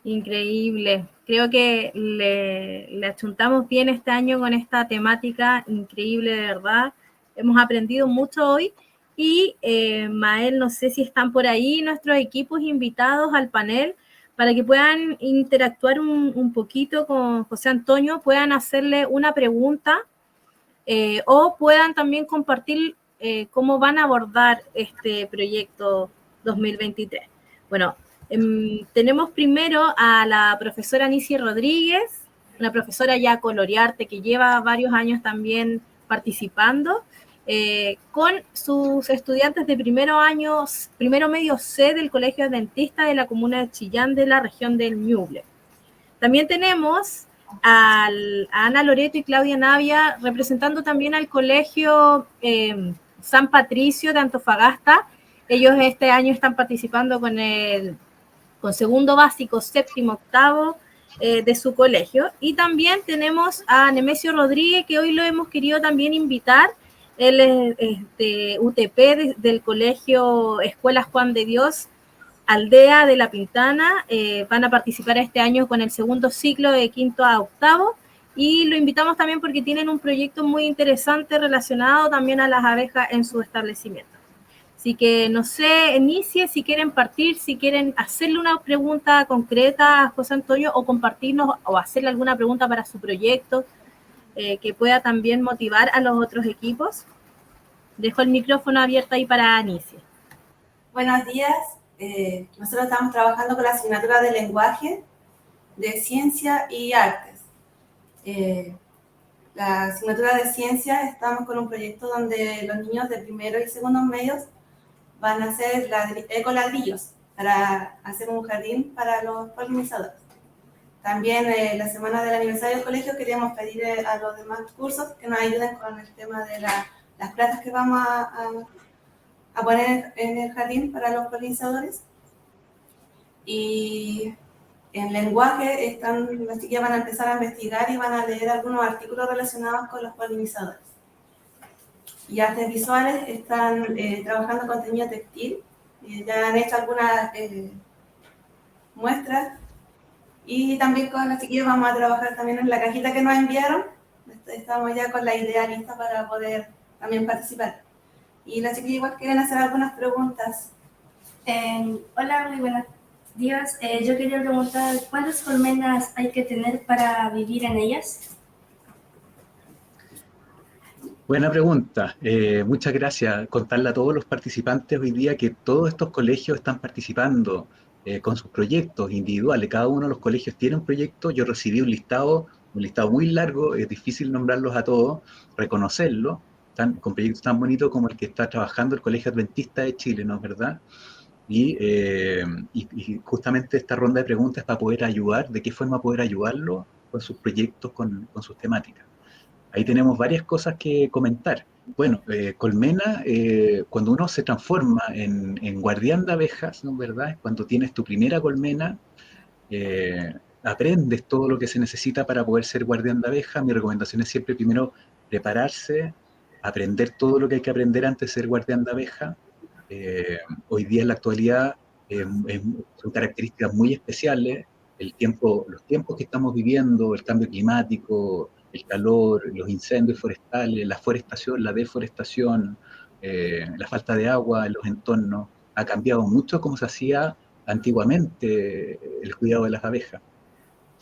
Increíble. Creo que le achuntamos bien este año con esta temática increíble, de verdad. Hemos aprendido mucho hoy. Y, Mael, no sé si están por ahí nuestros equipos invitados al panel para que puedan interactuar un poquito con José Antonio, puedan hacerle una pregunta o puedan también compartir cómo van a abordar este proyecto 2023. Bueno, tenemos primero a la profesora Anicie Rodríguez, una profesora ya colorearte que lleva varios años también participando, con sus estudiantes de primero medio C del Colegio Adventista de la comuna de Chillán de la región del Ñuble. También tenemos a Ana Loreto y Claudia Navia representando también al Colegio San Patricio de Antofagasta. Ellos este año están participando con segundo básico, séptimo, octavo de su colegio. Y también tenemos a Nemesio Rodríguez, que hoy lo hemos querido también invitar. Él es de UTP, del Colegio Escuela Juan de Dios, Aldea de la Pintana. Van a participar este año con el segundo ciclo de quinto a octavo. Y lo invitamos también porque tienen un proyecto muy interesante relacionado también a las abejas en su establecimiento. Así que no sé, Inicie, si quieren partir, si quieren hacerle una pregunta concreta a José Antonio o compartirnos o hacerle alguna pregunta para su proyecto que pueda también motivar a los otros equipos. Dejo el micrófono abierto ahí para Inicie. Buenos días. Nosotros estamos trabajando con la asignatura de lenguaje, de ciencia y artes. La asignatura de ciencia, estamos con un proyecto donde los niños de primero y segundo medios van a hacer ecoladrillos para hacer un jardín para los polinizadores. También la semana del aniversario del colegio queríamos pedir a los demás cursos que nos ayuden con el tema de la las plantas que vamos a poner en el jardín para los polinizadores. Y en lenguaje las chiquillas van a empezar a investigar y van a leer algunos artículos relacionados con los polinizadores. Y artes visuales están trabajando con teñido textil, ya han hecho algunas muestras, y también con las chiquillas vamos a trabajar también en la cajita que nos enviaron. Estamos ya con la idea lista para poder también participar. Y las chiquillas igual quieren hacer algunas preguntas. Hola, muy buenos días. Yo quería preguntar, ¿cuántas colmenas hay que tener para vivir en ellas? Buena pregunta. Muchas gracias. Contarle a todos los participantes hoy día que todos estos colegios están participando con sus proyectos individuales. Cada uno de los colegios tiene un proyecto. Yo recibí un listado muy largo, es difícil nombrarlos a todos, reconocerlos, con proyectos tan bonitos como el que está trabajando el Colegio Adventista de Chile, ¿no es verdad? Y justamente esta ronda de preguntas es para poder ayudar, de qué forma poder ayudarlo con sus proyectos, con sus temáticas. Ahí tenemos varias cosas que comentar. Bueno, colmena, cuando uno se transforma en guardián de abejas, ¿no es verdad? Cuando tienes tu primera colmena, aprendes todo lo que se necesita para poder ser guardián de abejas. Mi recomendación es siempre primero prepararse, aprender todo lo que hay que aprender antes de ser guardián de abejas. Hoy día en la actualidad son características muy especiales. Los tiempos que estamos viviendo, el cambio climático, el calor, los incendios forestales, la forestación, la deforestación, la falta de agua en los entornos, ha cambiado mucho como se hacía antiguamente el cuidado de las abejas.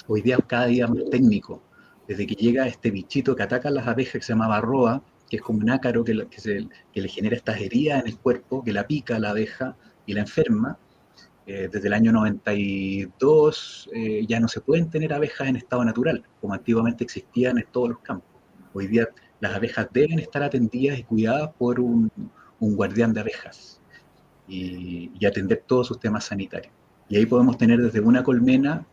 Hoy día cada día más técnico. Desde que llega este bichito que ataca a las abejas, que se llama varroa, que es como un ácaro que le genera estas heridas en el cuerpo, que la pica a la abeja y la enferma. Desde el año 92 ya no se pueden tener abejas en estado natural, como antiguamente existían en todos los campos. Hoy día las abejas deben estar atendidas y cuidadas por un guardián de abejas y atender todos sus temas sanitarios. Y ahí podemos tener desde una colmena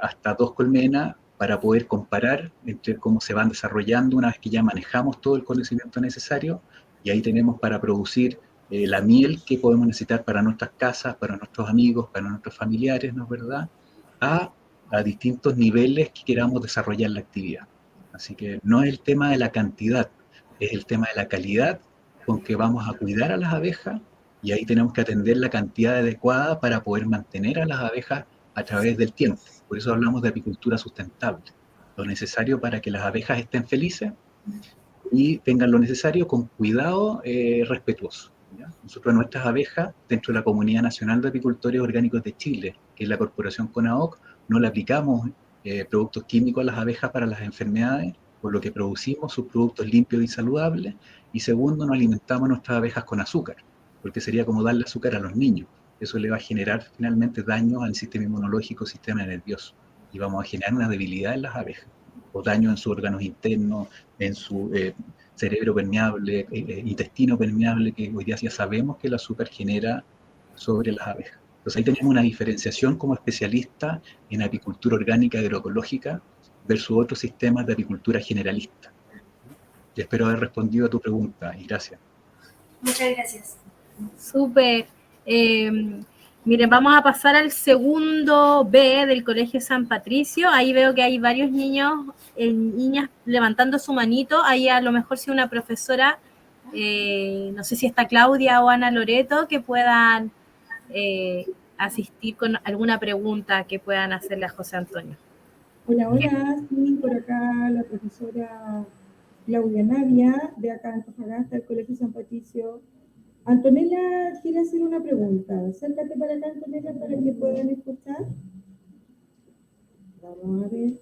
hasta 2 colmenas para poder comparar entre cómo se van desarrollando una vez que ya manejamos todo el conocimiento necesario, y ahí tenemos para producir la miel que podemos necesitar para nuestras casas, para nuestros amigos, para nuestros familiares, ¿no es verdad? A distintos niveles que queramos desarrollar la actividad. Así que no es el tema de la cantidad, es el tema de la calidad con que vamos a cuidar a las abejas, y ahí tenemos que atender la cantidad adecuada para poder mantener a las abejas a través del tiempo. Por eso hablamos de apicultura sustentable. Lo necesario para que las abejas estén felices y tengan lo necesario con cuidado respetuoso. ¿Ya? Nosotros nuestras abejas, dentro de la Comunidad Nacional de Apicultores Orgánicos de Chile, que es la corporación CONAOC, no le aplicamos productos químicos a las abejas para las enfermedades, por lo que producimos sus productos limpios y saludables, y segundo, no alimentamos nuestras abejas con azúcar, porque sería como darle azúcar a los niños. Eso le va a generar finalmente daños al sistema inmunológico, sistema nervioso, y vamos a generar una debilidad en las abejas, o daño en sus órganos internos, en su cerebro permeable, intestino permeable, que hoy día ya sabemos que el azúcar genera sobre las abejas. Entonces ahí tenemos una diferenciación como especialista en apicultura orgánica agroecológica versus otros sistemas de apicultura generalista. Y espero haber respondido a tu pregunta, y gracias. Muchas gracias. Súper. Miren, vamos a pasar al segundo B del Colegio San Patricio. Ahí veo que hay varios niños, niñas levantando su manito. Ahí a lo mejor si una profesora, no sé si está Claudia o Ana Loreto, que puedan asistir con alguna pregunta que puedan hacerle a José Antonio. Hola, hola, sí, por acá la profesora Claudia Navia, de acá de Antofagasta, del Colegio San Patricio. Antonella quiere hacer una pregunta. Acércate para acá, Antonella, para que puedan escuchar. Vamos a ver.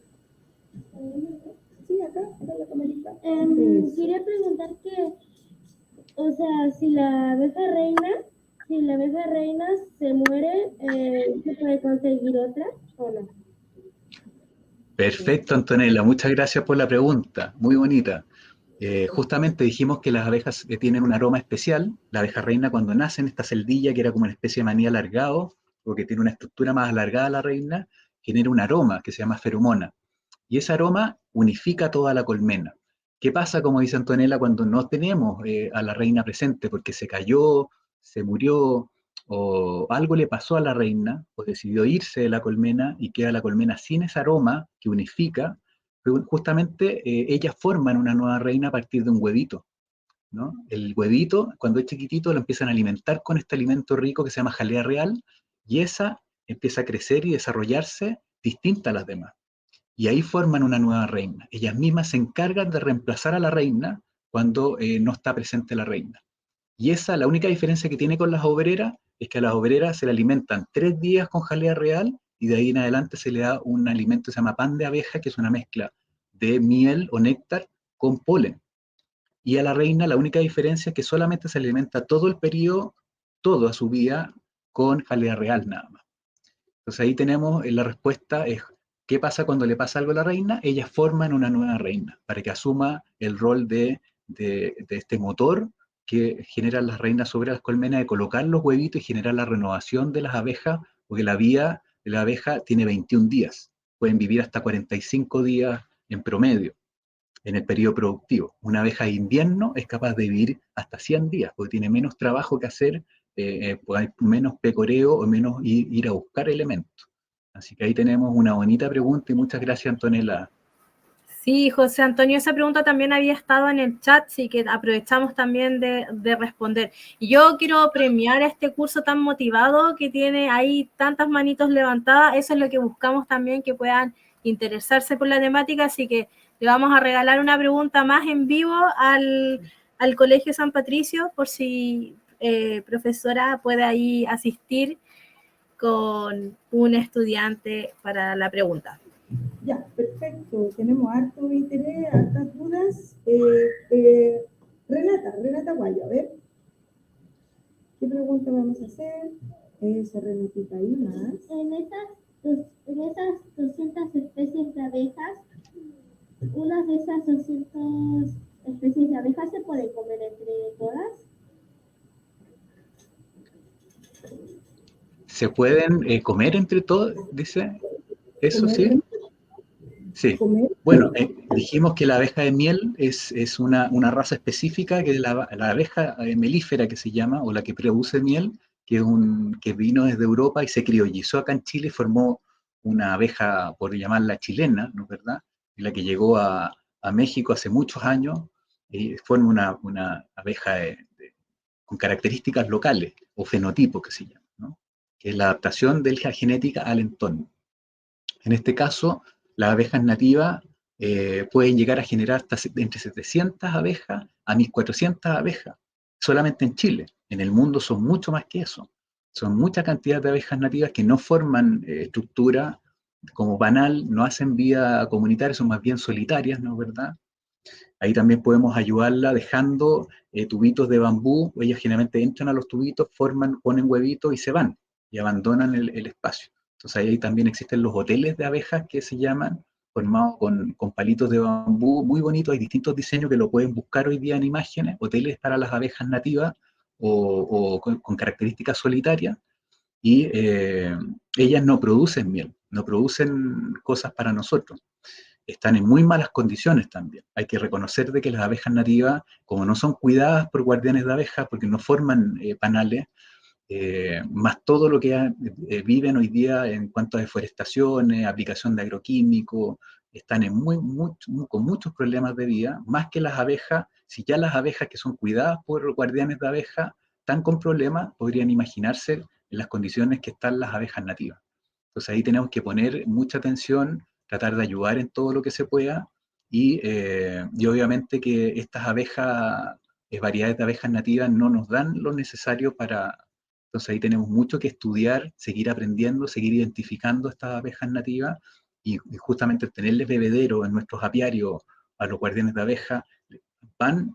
Sí, acá la camarita. Quería preguntar que, o sea, si la abeja reina se muere, ¿se puede conseguir otra o no? Perfecto, Antonella, muchas gracias por la pregunta, muy bonita. Justamente dijimos que las abejas tienen un aroma especial. La abeja reina cuando nace en esta celdilla, que era como una especie de maní alargado, porque tiene una estructura más alargada la reina, genera un aroma que se llama feromona. Y ese aroma unifica toda la colmena. ¿Qué pasa, como dice Antonella, cuando no tenemos a la reina presente porque se cayó, se murió o algo le pasó a la reina o decidió irse de la colmena y queda la colmena sin ese aroma que unifica? Justamente ellas forman una nueva reina a partir de un huevito, ¿no? El huevito, cuando es chiquitito, lo empiezan a alimentar con este alimento rico que se llama jalea real, y esa empieza a crecer y desarrollarse distinta a las demás. Y ahí forman una nueva reina. Ellas mismas se encargan de reemplazar a la reina cuando no está presente la reina. Y esa, la única diferencia que tiene con las obreras, es que a las obreras se le alimentan 3 días con jalea real, y de ahí en adelante se le da un alimento que se llama pan de abeja, que es una mezcla de miel o néctar con polen. Y a la reina la única diferencia es que solamente se alimenta todo el periodo, toda su vida, con jalea real nada más. Entonces ahí tenemos la respuesta, es ¿qué pasa cuando le pasa algo a la reina? Ellas forman una nueva reina para que asuma el rol de este motor que generan las reinas sobre las colmenas, de colocar los huevitos y generar la renovación de las abejas, porque la vida de la abeja tiene 21 días, pueden vivir hasta 45 días en promedio en el periodo productivo. Una abeja de invierno es capaz de vivir hasta 100 días, porque tiene menos trabajo que hacer, pues hay menos pecoreo o menos ir a buscar elementos. Así que ahí tenemos una bonita pregunta y muchas gracias, Antonella. Sí, José Antonio, esa pregunta también había estado en el chat, así que aprovechamos también de responder. Y yo quiero premiar a este curso tan motivado que tiene ahí tantas manitos levantadas. Eso es lo que buscamos también, que puedan interesarse por la temática, así que le vamos a regalar una pregunta más en vivo al Colegio San Patricio, por si profesora puede ahí asistir con un estudiante para la pregunta. Ya, perfecto. Tenemos harto interés, hartas dudas. Renata Guayo, a ver. ¿Qué pregunta vamos a hacer? Eso, Renatita, ¿y más? En esas 200 especies de abejas, ¿unas de esas 200 especies de abejas se pueden comer entre todas? ¿Se pueden comer entre todos? Dice. ¿Eso sí? Sí. Bueno, dijimos que la abeja de miel es una raza específica, que es la abeja melífera que se llama, o la que produce miel, que vino desde Europa y se criollizó acá en Chile y formó una abeja, por llamarla chilena, ¿no es verdad? Y la que llegó a México hace muchos años y forma una abeja con características locales o fenotipos que se llama, ¿no? Que es la adaptación de la genética al entorno. En este caso, las abejas nativas pueden llegar a generar hasta entre 700 abejas a 1400 abejas, solamente en Chile. En el mundo son mucho más que eso. Son mucha cantidad de abejas nativas que no forman estructura como banal, no hacen vida comunitaria, son más bien solitarias, ¿no es verdad? Ahí también podemos ayudarla dejando tubitos de bambú. Ellas generalmente entran a los tubitos, ponen huevitos y se van y abandonan el espacio. Entonces ahí también existen los hoteles de abejas que se llaman, formados con palitos de bambú muy bonitos. Hay distintos diseños que lo pueden buscar hoy día en imágenes, hoteles para las abejas nativas o con características solitarias. Y ellas no producen miel, no producen cosas para nosotros. Están en muy malas condiciones también. Hay que reconocer de que las abejas nativas, como no son cuidadas por guardianes de abejas, porque no forman panales, más todo lo que viven hoy día en cuanto a deforestaciones, aplicación de agroquímicos, están con muchos problemas de vida, más que las abejas. Si ya las abejas que son cuidadas por guardianes de abejas están con problemas, podrían imaginarse en las condiciones que están las abejas nativas. Entonces ahí tenemos que poner mucha atención, tratar de ayudar en todo lo que se pueda, y obviamente que estas abejas, variedades de abejas nativas, no nos dan lo necesario para. Entonces ahí tenemos mucho que estudiar, seguir aprendiendo, seguir identificando estas abejas nativas, y justamente tenerles bebedero en nuestros apiarios a los guardianes de abejas,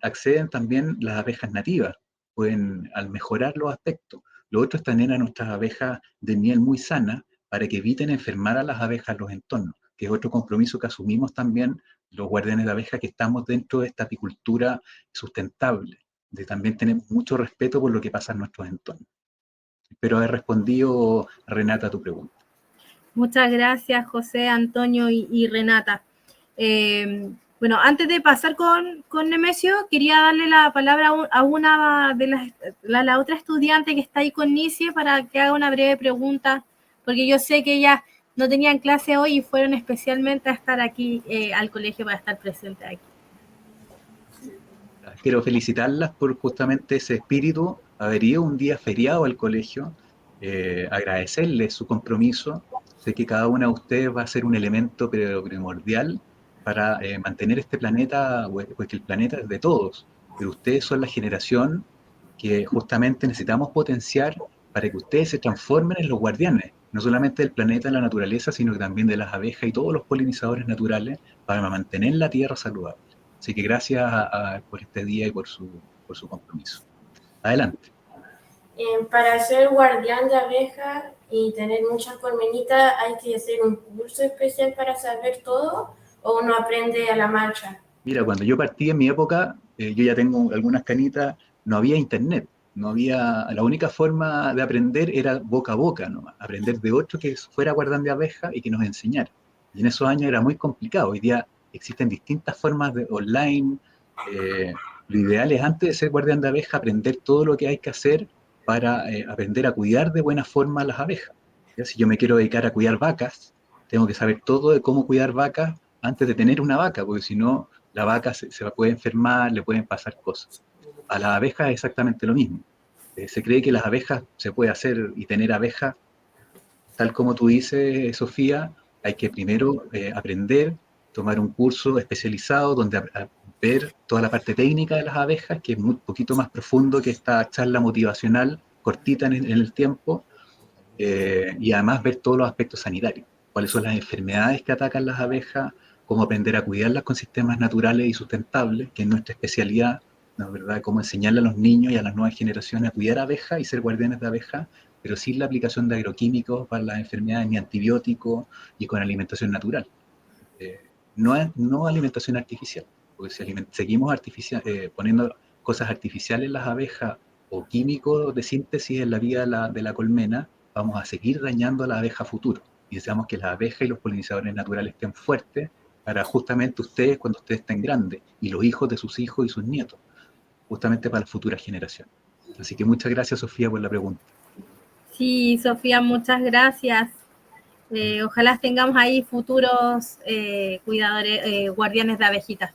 acceden también las abejas nativas, pueden al mejorar los aspectos. Lo otro es tener a nuestras abejas de miel muy sanas para que eviten enfermar a las abejas en los entornos, que es otro compromiso que asumimos también los guardianes de abejas, que estamos dentro de esta apicultura sustentable, de también tener mucho respeto por lo que pasa en nuestros entornos. Espero haber respondido, Renata, a tu pregunta. Muchas gracias, José Antonio y Renata. Bueno, antes de pasar con Nemesio, quería darle la palabra a una de la otra estudiante que está ahí con Nicie para que haga una breve pregunta, porque yo sé que ellas no tenían clase hoy y fueron especialmente a estar aquí al colegio para estar presentes aquí. Quiero felicitarlas por justamente ese espíritu, haber ido un día feriado al colegio, agradecerles su compromiso. Sé que cada una de ustedes va a ser un elemento primordial para mantener este planeta, porque el planeta es de todos, pero ustedes son la generación que justamente necesitamos potenciar para que ustedes se transformen en los guardianes, no solamente del planeta, de la naturaleza, sino que también de las abejas y todos los polinizadores naturales para mantener la Tierra saludable. Así que gracias por este día y por su compromiso. Adelante. Para ser guardián de abejas y tener muchas colmenitas, ¿hay que hacer un curso especial para saber todo o uno aprende a la marcha? Mira, cuando yo partí en mi época, yo ya tengo algunas canitas, no había internet, no había, la única forma de aprender era boca a boca, ¿no? Aprender de otro que fuera guardián de abejas y que nos enseñara. Y en esos años era muy complicado. Hoy día existen distintas formas de online. Lo ideal es, antes de ser guardián de abejas, aprender todo lo que hay que hacer para aprender a cuidar de buena forma a las abejas. ¿Ya? Si yo me quiero dedicar a cuidar vacas, tengo que saber todo de cómo cuidar vacas antes de tener una vaca, porque si no, la vaca se puede enfermar, le pueden pasar cosas. A las abejas es exactamente lo mismo. Se cree que las abejas se puede hacer y tener abejas, tal como tú dices, Sofía, hay que primero aprender, tomar un curso especializado donde ver toda la parte técnica de las abejas, que es un poquito más profundo que esta charla motivacional cortita en el tiempo, y además ver todos los aspectos sanitarios, cuáles son las enfermedades que atacan las abejas, cómo aprender a cuidarlas con sistemas naturales y sustentables, que es nuestra especialidad, ¿no? ¿Verdad? Cómo enseñarle a los niños y a las nuevas generaciones a cuidar abejas y ser guardianes de abejas, pero sin la aplicación de agroquímicos para las enfermedades, ni antibióticos, y con alimentación natural. No alimentación artificial, porque si seguimos poniendo cosas artificiales en las abejas o químicos de síntesis en la vida de la colmena, vamos a seguir dañando a la abeja futuro. Y deseamos que las abejas y los polinizadores naturales estén fuertes para justamente ustedes cuando ustedes estén grandes, y los hijos de sus hijos y sus nietos, justamente para las futuras generaciones. Así que muchas gracias, Sofía, por la pregunta. Sí, Sofía, muchas gracias. Ojalá tengamos ahí futuros cuidadores, guardianes de abejitas.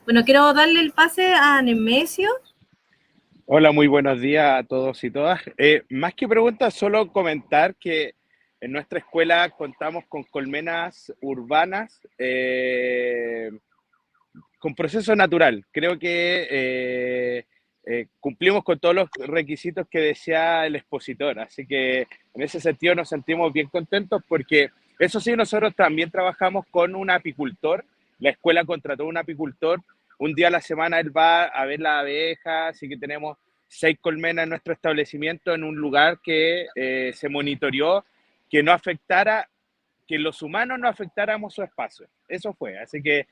Bueno, quiero darle el pase a Nemesio. Hola, muy buenos días a todos y todas. Más que preguntas, solo comentar que en nuestra escuela contamos con colmenas urbanas con proceso natural. Creo que cumplimos con todos los requisitos que desea el expositor. Así que en ese sentido nos sentimos bien contentos porque, eso sí, nosotros también trabajamos con un apicultor. La escuela contrató un apicultor. Un día a la semana él va a ver las abejas, así que tenemos 6 colmenas en nuestro establecimiento en un lugar que se monitoreó que no afectara, que los humanos no afectáramos su espacio. Eso fue. Así que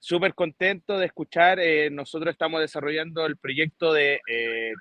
súper contento de escuchar. Nosotros estamos desarrollando el proyecto de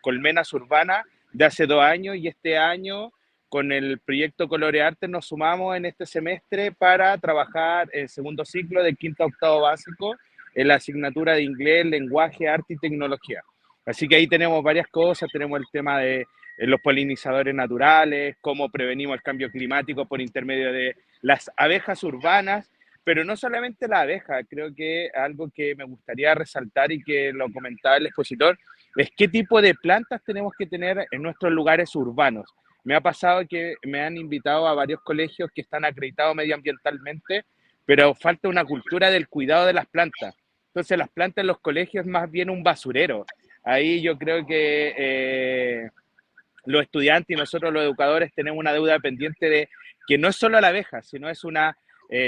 colmenas urbanas de hace 2 años y este año con el proyecto Colorearte nos sumamos en este semestre para trabajar el segundo ciclo de quinto a octavo básico en la asignatura de inglés, lenguaje, arte y tecnología. Así que ahí tenemos varias cosas, tenemos el tema de los polinizadores naturales, cómo prevenimos el cambio climático por intermedio de las abejas urbanas, pero no solamente la abeja, creo que algo que me gustaría resaltar y que lo comentaba el expositor, es qué tipo de plantas tenemos que tener en nuestros lugares urbanos. Me ha pasado que me han invitado a varios colegios que están acreditados medioambientalmente, pero falta una cultura del cuidado de las plantas. Entonces las plantas en los colegios es más bien un basurero. Ahí yo creo que los estudiantes y nosotros los educadores tenemos una deuda pendiente de que no es solo la abeja, sino es una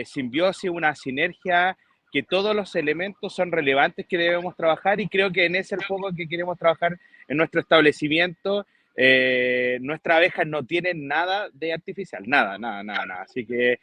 simbiosis, una sinergia, que todos los elementos son relevantes que debemos trabajar y creo que en ese es el foco que queremos trabajar en nuestro establecimiento. Nuestras abejas no tienen nada de artificial, nada. Así que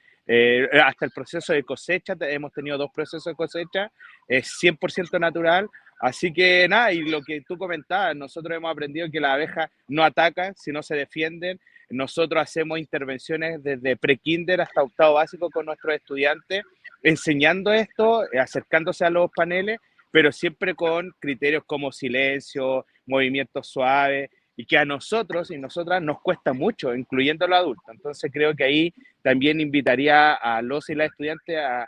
hasta el proceso de cosecha, hemos tenido 2 procesos de cosecha, es 100% natural. Así que nada, y lo que tú comentabas, nosotros hemos aprendido que las abejas no atacan, sino se defienden. nosotros hacemos intervenciones desde pre-kinder hasta octavo básico con nuestros estudiantes, enseñando esto, acercándose a los paneles, pero siempre con criterios como silencio, movimientos suaves, y que a nosotros y nosotras nos cuesta mucho, incluyendo a los adultos. Entonces creo que ahí también invitaría a los y las estudiantes a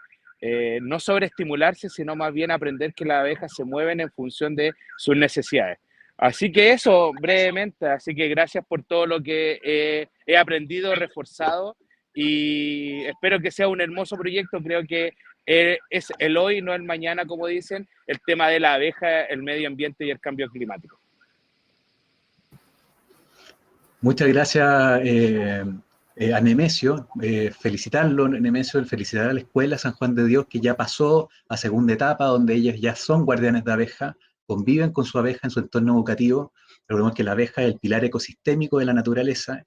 no sobreestimularse, sino más bien aprender que las abejas se mueven en función de sus necesidades. Así que eso, brevemente, así que gracias por todo lo que he aprendido, reforzado, y espero que sea un hermoso proyecto. Creo que es el hoy, no el mañana, como dicen, el tema de la abeja, el medio ambiente y el cambio climático. Muchas gracias a Nemesio, felicitarlo, Nemesio, felicitar a la Escuela San Juan de Dios, que ya pasó a segunda etapa, donde ellos ya son guardianes de abeja, conviven con su abeja en su entorno educativo. Recordemos que la abeja es el pilar ecosistémico de la naturaleza,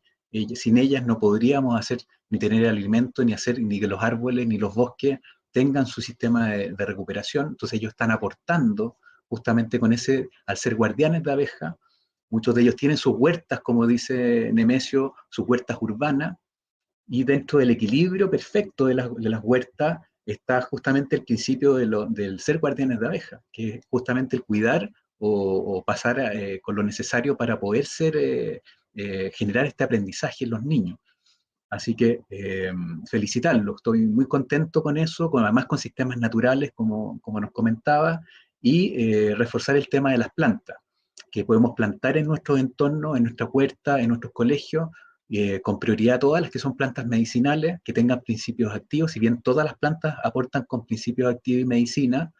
sin ellas no podríamos hacer ni tener alimento, ni hacer ni que los árboles ni los bosques tengan su sistema de recuperación. Entonces ellos están aportando justamente con ese, al ser guardianes de abeja. Muchos de ellos tienen sus huertas, como dice Nemesio, sus huertas urbanas, y dentro del equilibrio perfecto de las huertas está justamente el principio del ser guardianes de abeja, que es justamente el cuidar o pasar con lo necesario para poder generar este aprendizaje en los niños. Así que felicitarlo, estoy muy contento con eso, además con sistemas naturales, como nos comentaba, y reforzar el tema de las plantas, que podemos plantar en nuestros entornos, en nuestra huerta, en nuestros colegios, con prioridad todas las que son plantas medicinales, que tengan principios activos. Si bien todas las plantas aportan con principios activos y medicina,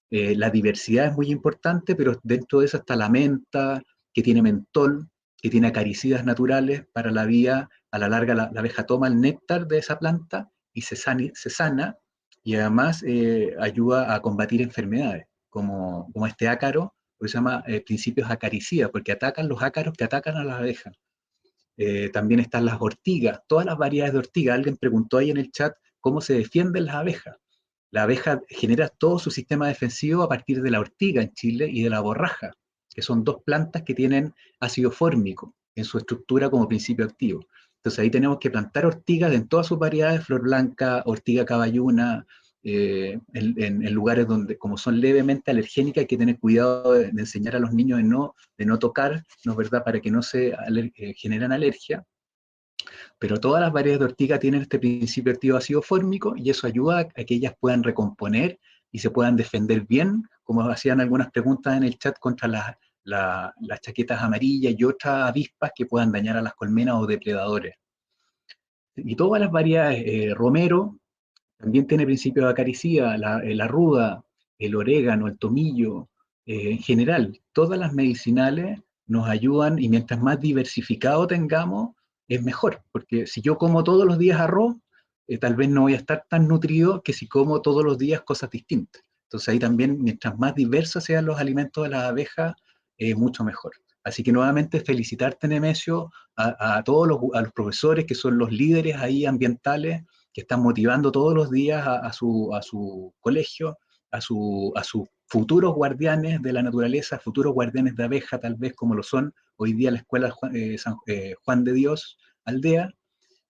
la diversidad es muy importante, pero dentro de eso está la menta, que tiene mentol, que tiene acaricidas naturales para la vía. A la larga la abeja toma el néctar de esa planta y se sana, y además ayuda a combatir enfermedades, como este ácaro, que se llama principios acaricidas, porque atacan los ácaros que atacan a las abejas. También están las ortigas, todas las variedades de ortiga. Alguien preguntó ahí en el chat cómo se defienden las abejas. La abeja genera todo su sistema defensivo a partir de la ortiga en Chile y de la borraja, que son dos plantas que tienen ácido fórmico en su estructura como principio activo. Entonces ahí tenemos que plantar ortigas en todas sus variedades, flor blanca, ortiga caballuna, en lugares donde, como son levemente alergénicas, hay que tener cuidado de enseñar a los niños de no tocar, ¿no es verdad?, para que no se generen alergia. Pero todas las variedades de ortiga tienen este principio activo ácido fórmico, y eso ayuda a que ellas puedan recomponer y se puedan defender bien, como hacían algunas preguntas en el chat, contra las chaquetas amarillas y otras avispas que puedan dañar a las colmenas o depredadores. Y todas las variedades, romero, también tiene principios de acaricida, la ruda, el orégano, el tomillo, en general, todas las medicinales nos ayudan, y mientras más diversificado tengamos, es mejor, porque si yo como todos los días arroz, tal vez no voy a estar tan nutrido que si como todos los días cosas distintas. Entonces ahí también, mientras más diversos sean los alimentos de las abejas, mucho mejor. Así que nuevamente felicitarte, Nemesio, a todos los profesores que son los líderes ahí ambientales, que están motivando todos los días a su colegio, a sus futuros guardianes de la naturaleza, futuros guardianes de abeja, tal vez como lo son hoy día la Escuela San Juan de Dios Aldea.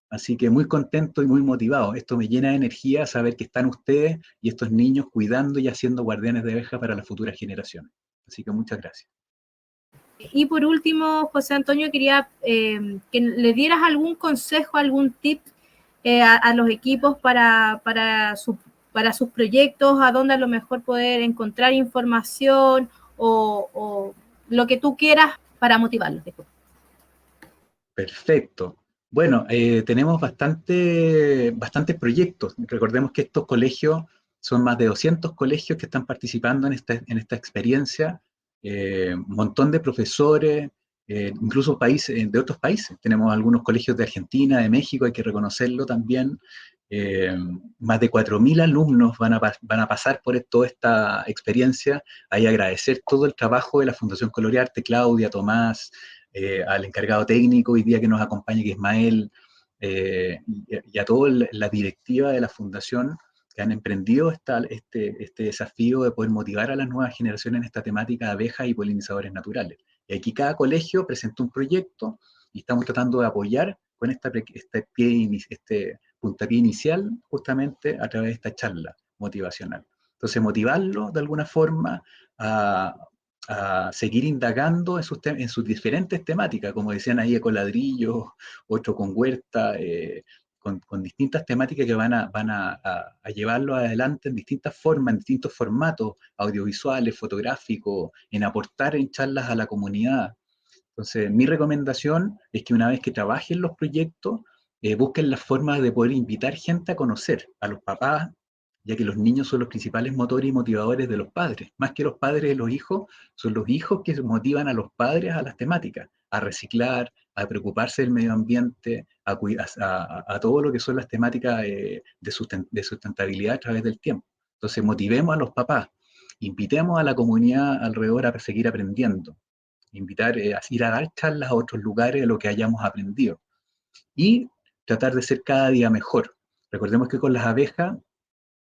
Así que muy contento y muy motivado. Esto me llena de energía saber que están ustedes y estos niños cuidando y haciendo guardianes de abeja para las futuras generaciones. Así que muchas gracias. Y por último, José Antonio, quería que le dieras algún consejo, algún tip a los equipos para sus proyectos, a dónde a lo mejor poder encontrar información o lo que tú quieras para motivarlos. Perfecto. Bueno, tenemos bastantes proyectos. Recordemos que estos colegios son más de 200 colegios que están participando en esta experiencia. Un montón de profesores, incluso de otros países. Tenemos algunos colegios de Argentina, de México, hay que reconocerlo también. Más de 4.000 alumnos van a pasar por toda esta experiencia. Hay que agradecer todo el trabajo de la Fundación Colorearte, Claudia, Tomás, al encargado técnico hoy día que nos acompaña, que es Ismael, y a toda la directiva de la Fundación, que han emprendido este desafío de poder motivar a las nuevas generaciones en esta temática de abejas y polinizadores naturales. Y aquí cada colegio presenta un proyecto y estamos tratando de apoyar este puntapié inicial justamente a través de esta charla motivacional. Entonces, motivarlo de alguna forma a seguir indagando en sus diferentes temáticas, como decían ahí, ecoladrillos, otro con huerta, con distintas temáticas que van a llevarlo adelante en distintas formas, en distintos formatos, audiovisuales, fotográficos, en aportar en charlas a la comunidad. Entonces, mi recomendación es que una vez que trabajen los proyectos, busquen las formas de poder invitar gente a conocer a los papás, ya que los niños son los principales motores y motivadores de los padres. Más que los padres de los hijos, son los hijos que motivan a los padres a las temáticas, a reciclar, a preocuparse del medio ambiente, a todo lo que son las temáticas de sustentabilidad a través del tiempo. Entonces, motivemos a los papás, invitemos a la comunidad alrededor a seguir aprendiendo, invitar a ir a dar charlas a otros lugares de lo que hayamos aprendido y tratar de ser cada día mejor. Recordemos que con las abejas,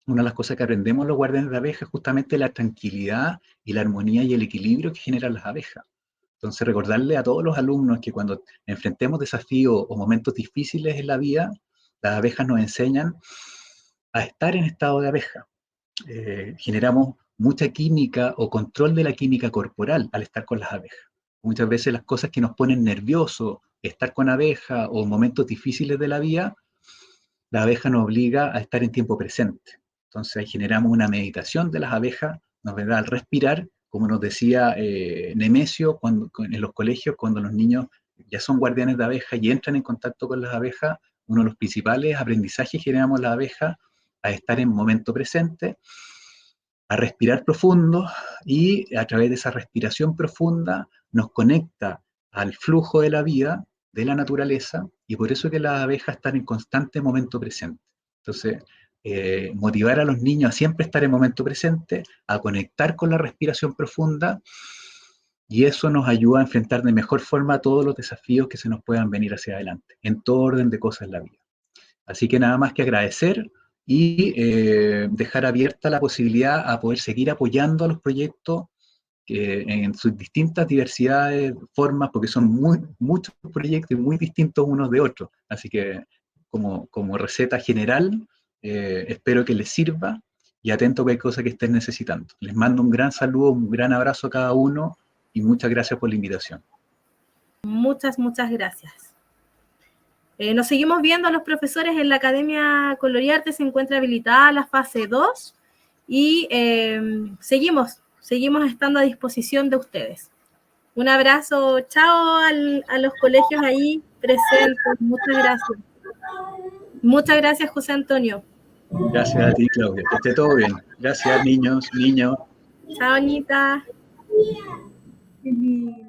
una de las cosas que aprendemos los guardianes de abejas es justamente la tranquilidad y la armonía y el equilibrio que generan las abejas. Entonces, recordarle a todos los alumnos que cuando enfrentemos desafíos o momentos difíciles en la vida, las abejas nos enseñan a estar en estado de abeja. Generamos mucha química o control de la química corporal al estar con las abejas. Muchas veces las cosas que nos ponen nerviosos, estar con abejas o momentos difíciles de la vida, la abeja nos obliga a estar en tiempo presente. Entonces ahí generamos una meditación de las abejas, nos da al respirar, como nos decía Nemesio en los colegios, cuando los niños ya son guardianes de abejas y entran en contacto con las abejas, uno de los principales aprendizajes que generamos las abejas a estar en momento presente, a respirar profundo, y a través de esa respiración profunda nos conecta al flujo de la vida, de la naturaleza, y por eso que las abejas están en constante momento presente. Entonces, motivar a los niños a siempre estar en momento presente, a conectar con la respiración profunda, y eso nos ayuda a enfrentar de mejor forma todos los desafíos que se nos puedan venir hacia adelante, en todo orden de cosas en la vida. Así que nada más que agradecer y dejar abierta la posibilidad a poder seguir apoyando a los proyectos en sus distintas diversidades, formas, porque son muchos proyectos muy distintos unos de otros. Así que como receta general, espero que les sirva y atento a cualquier cosa que estén necesitando. Les mando un gran saludo, un gran abrazo a cada uno y muchas gracias por la invitación. Muchas gracias. Nos seguimos viendo a los profesores en la Academia Colorearte, se encuentra habilitada la fase 2 y seguimos estando a disposición de ustedes. Un abrazo, chao a los colegios ahí presentes, muchas gracias. Muchas gracias, José Antonio. Gracias a ti, Claudia, que esté todo bien. Gracias, niños. Chao, Anita. Qué lindo.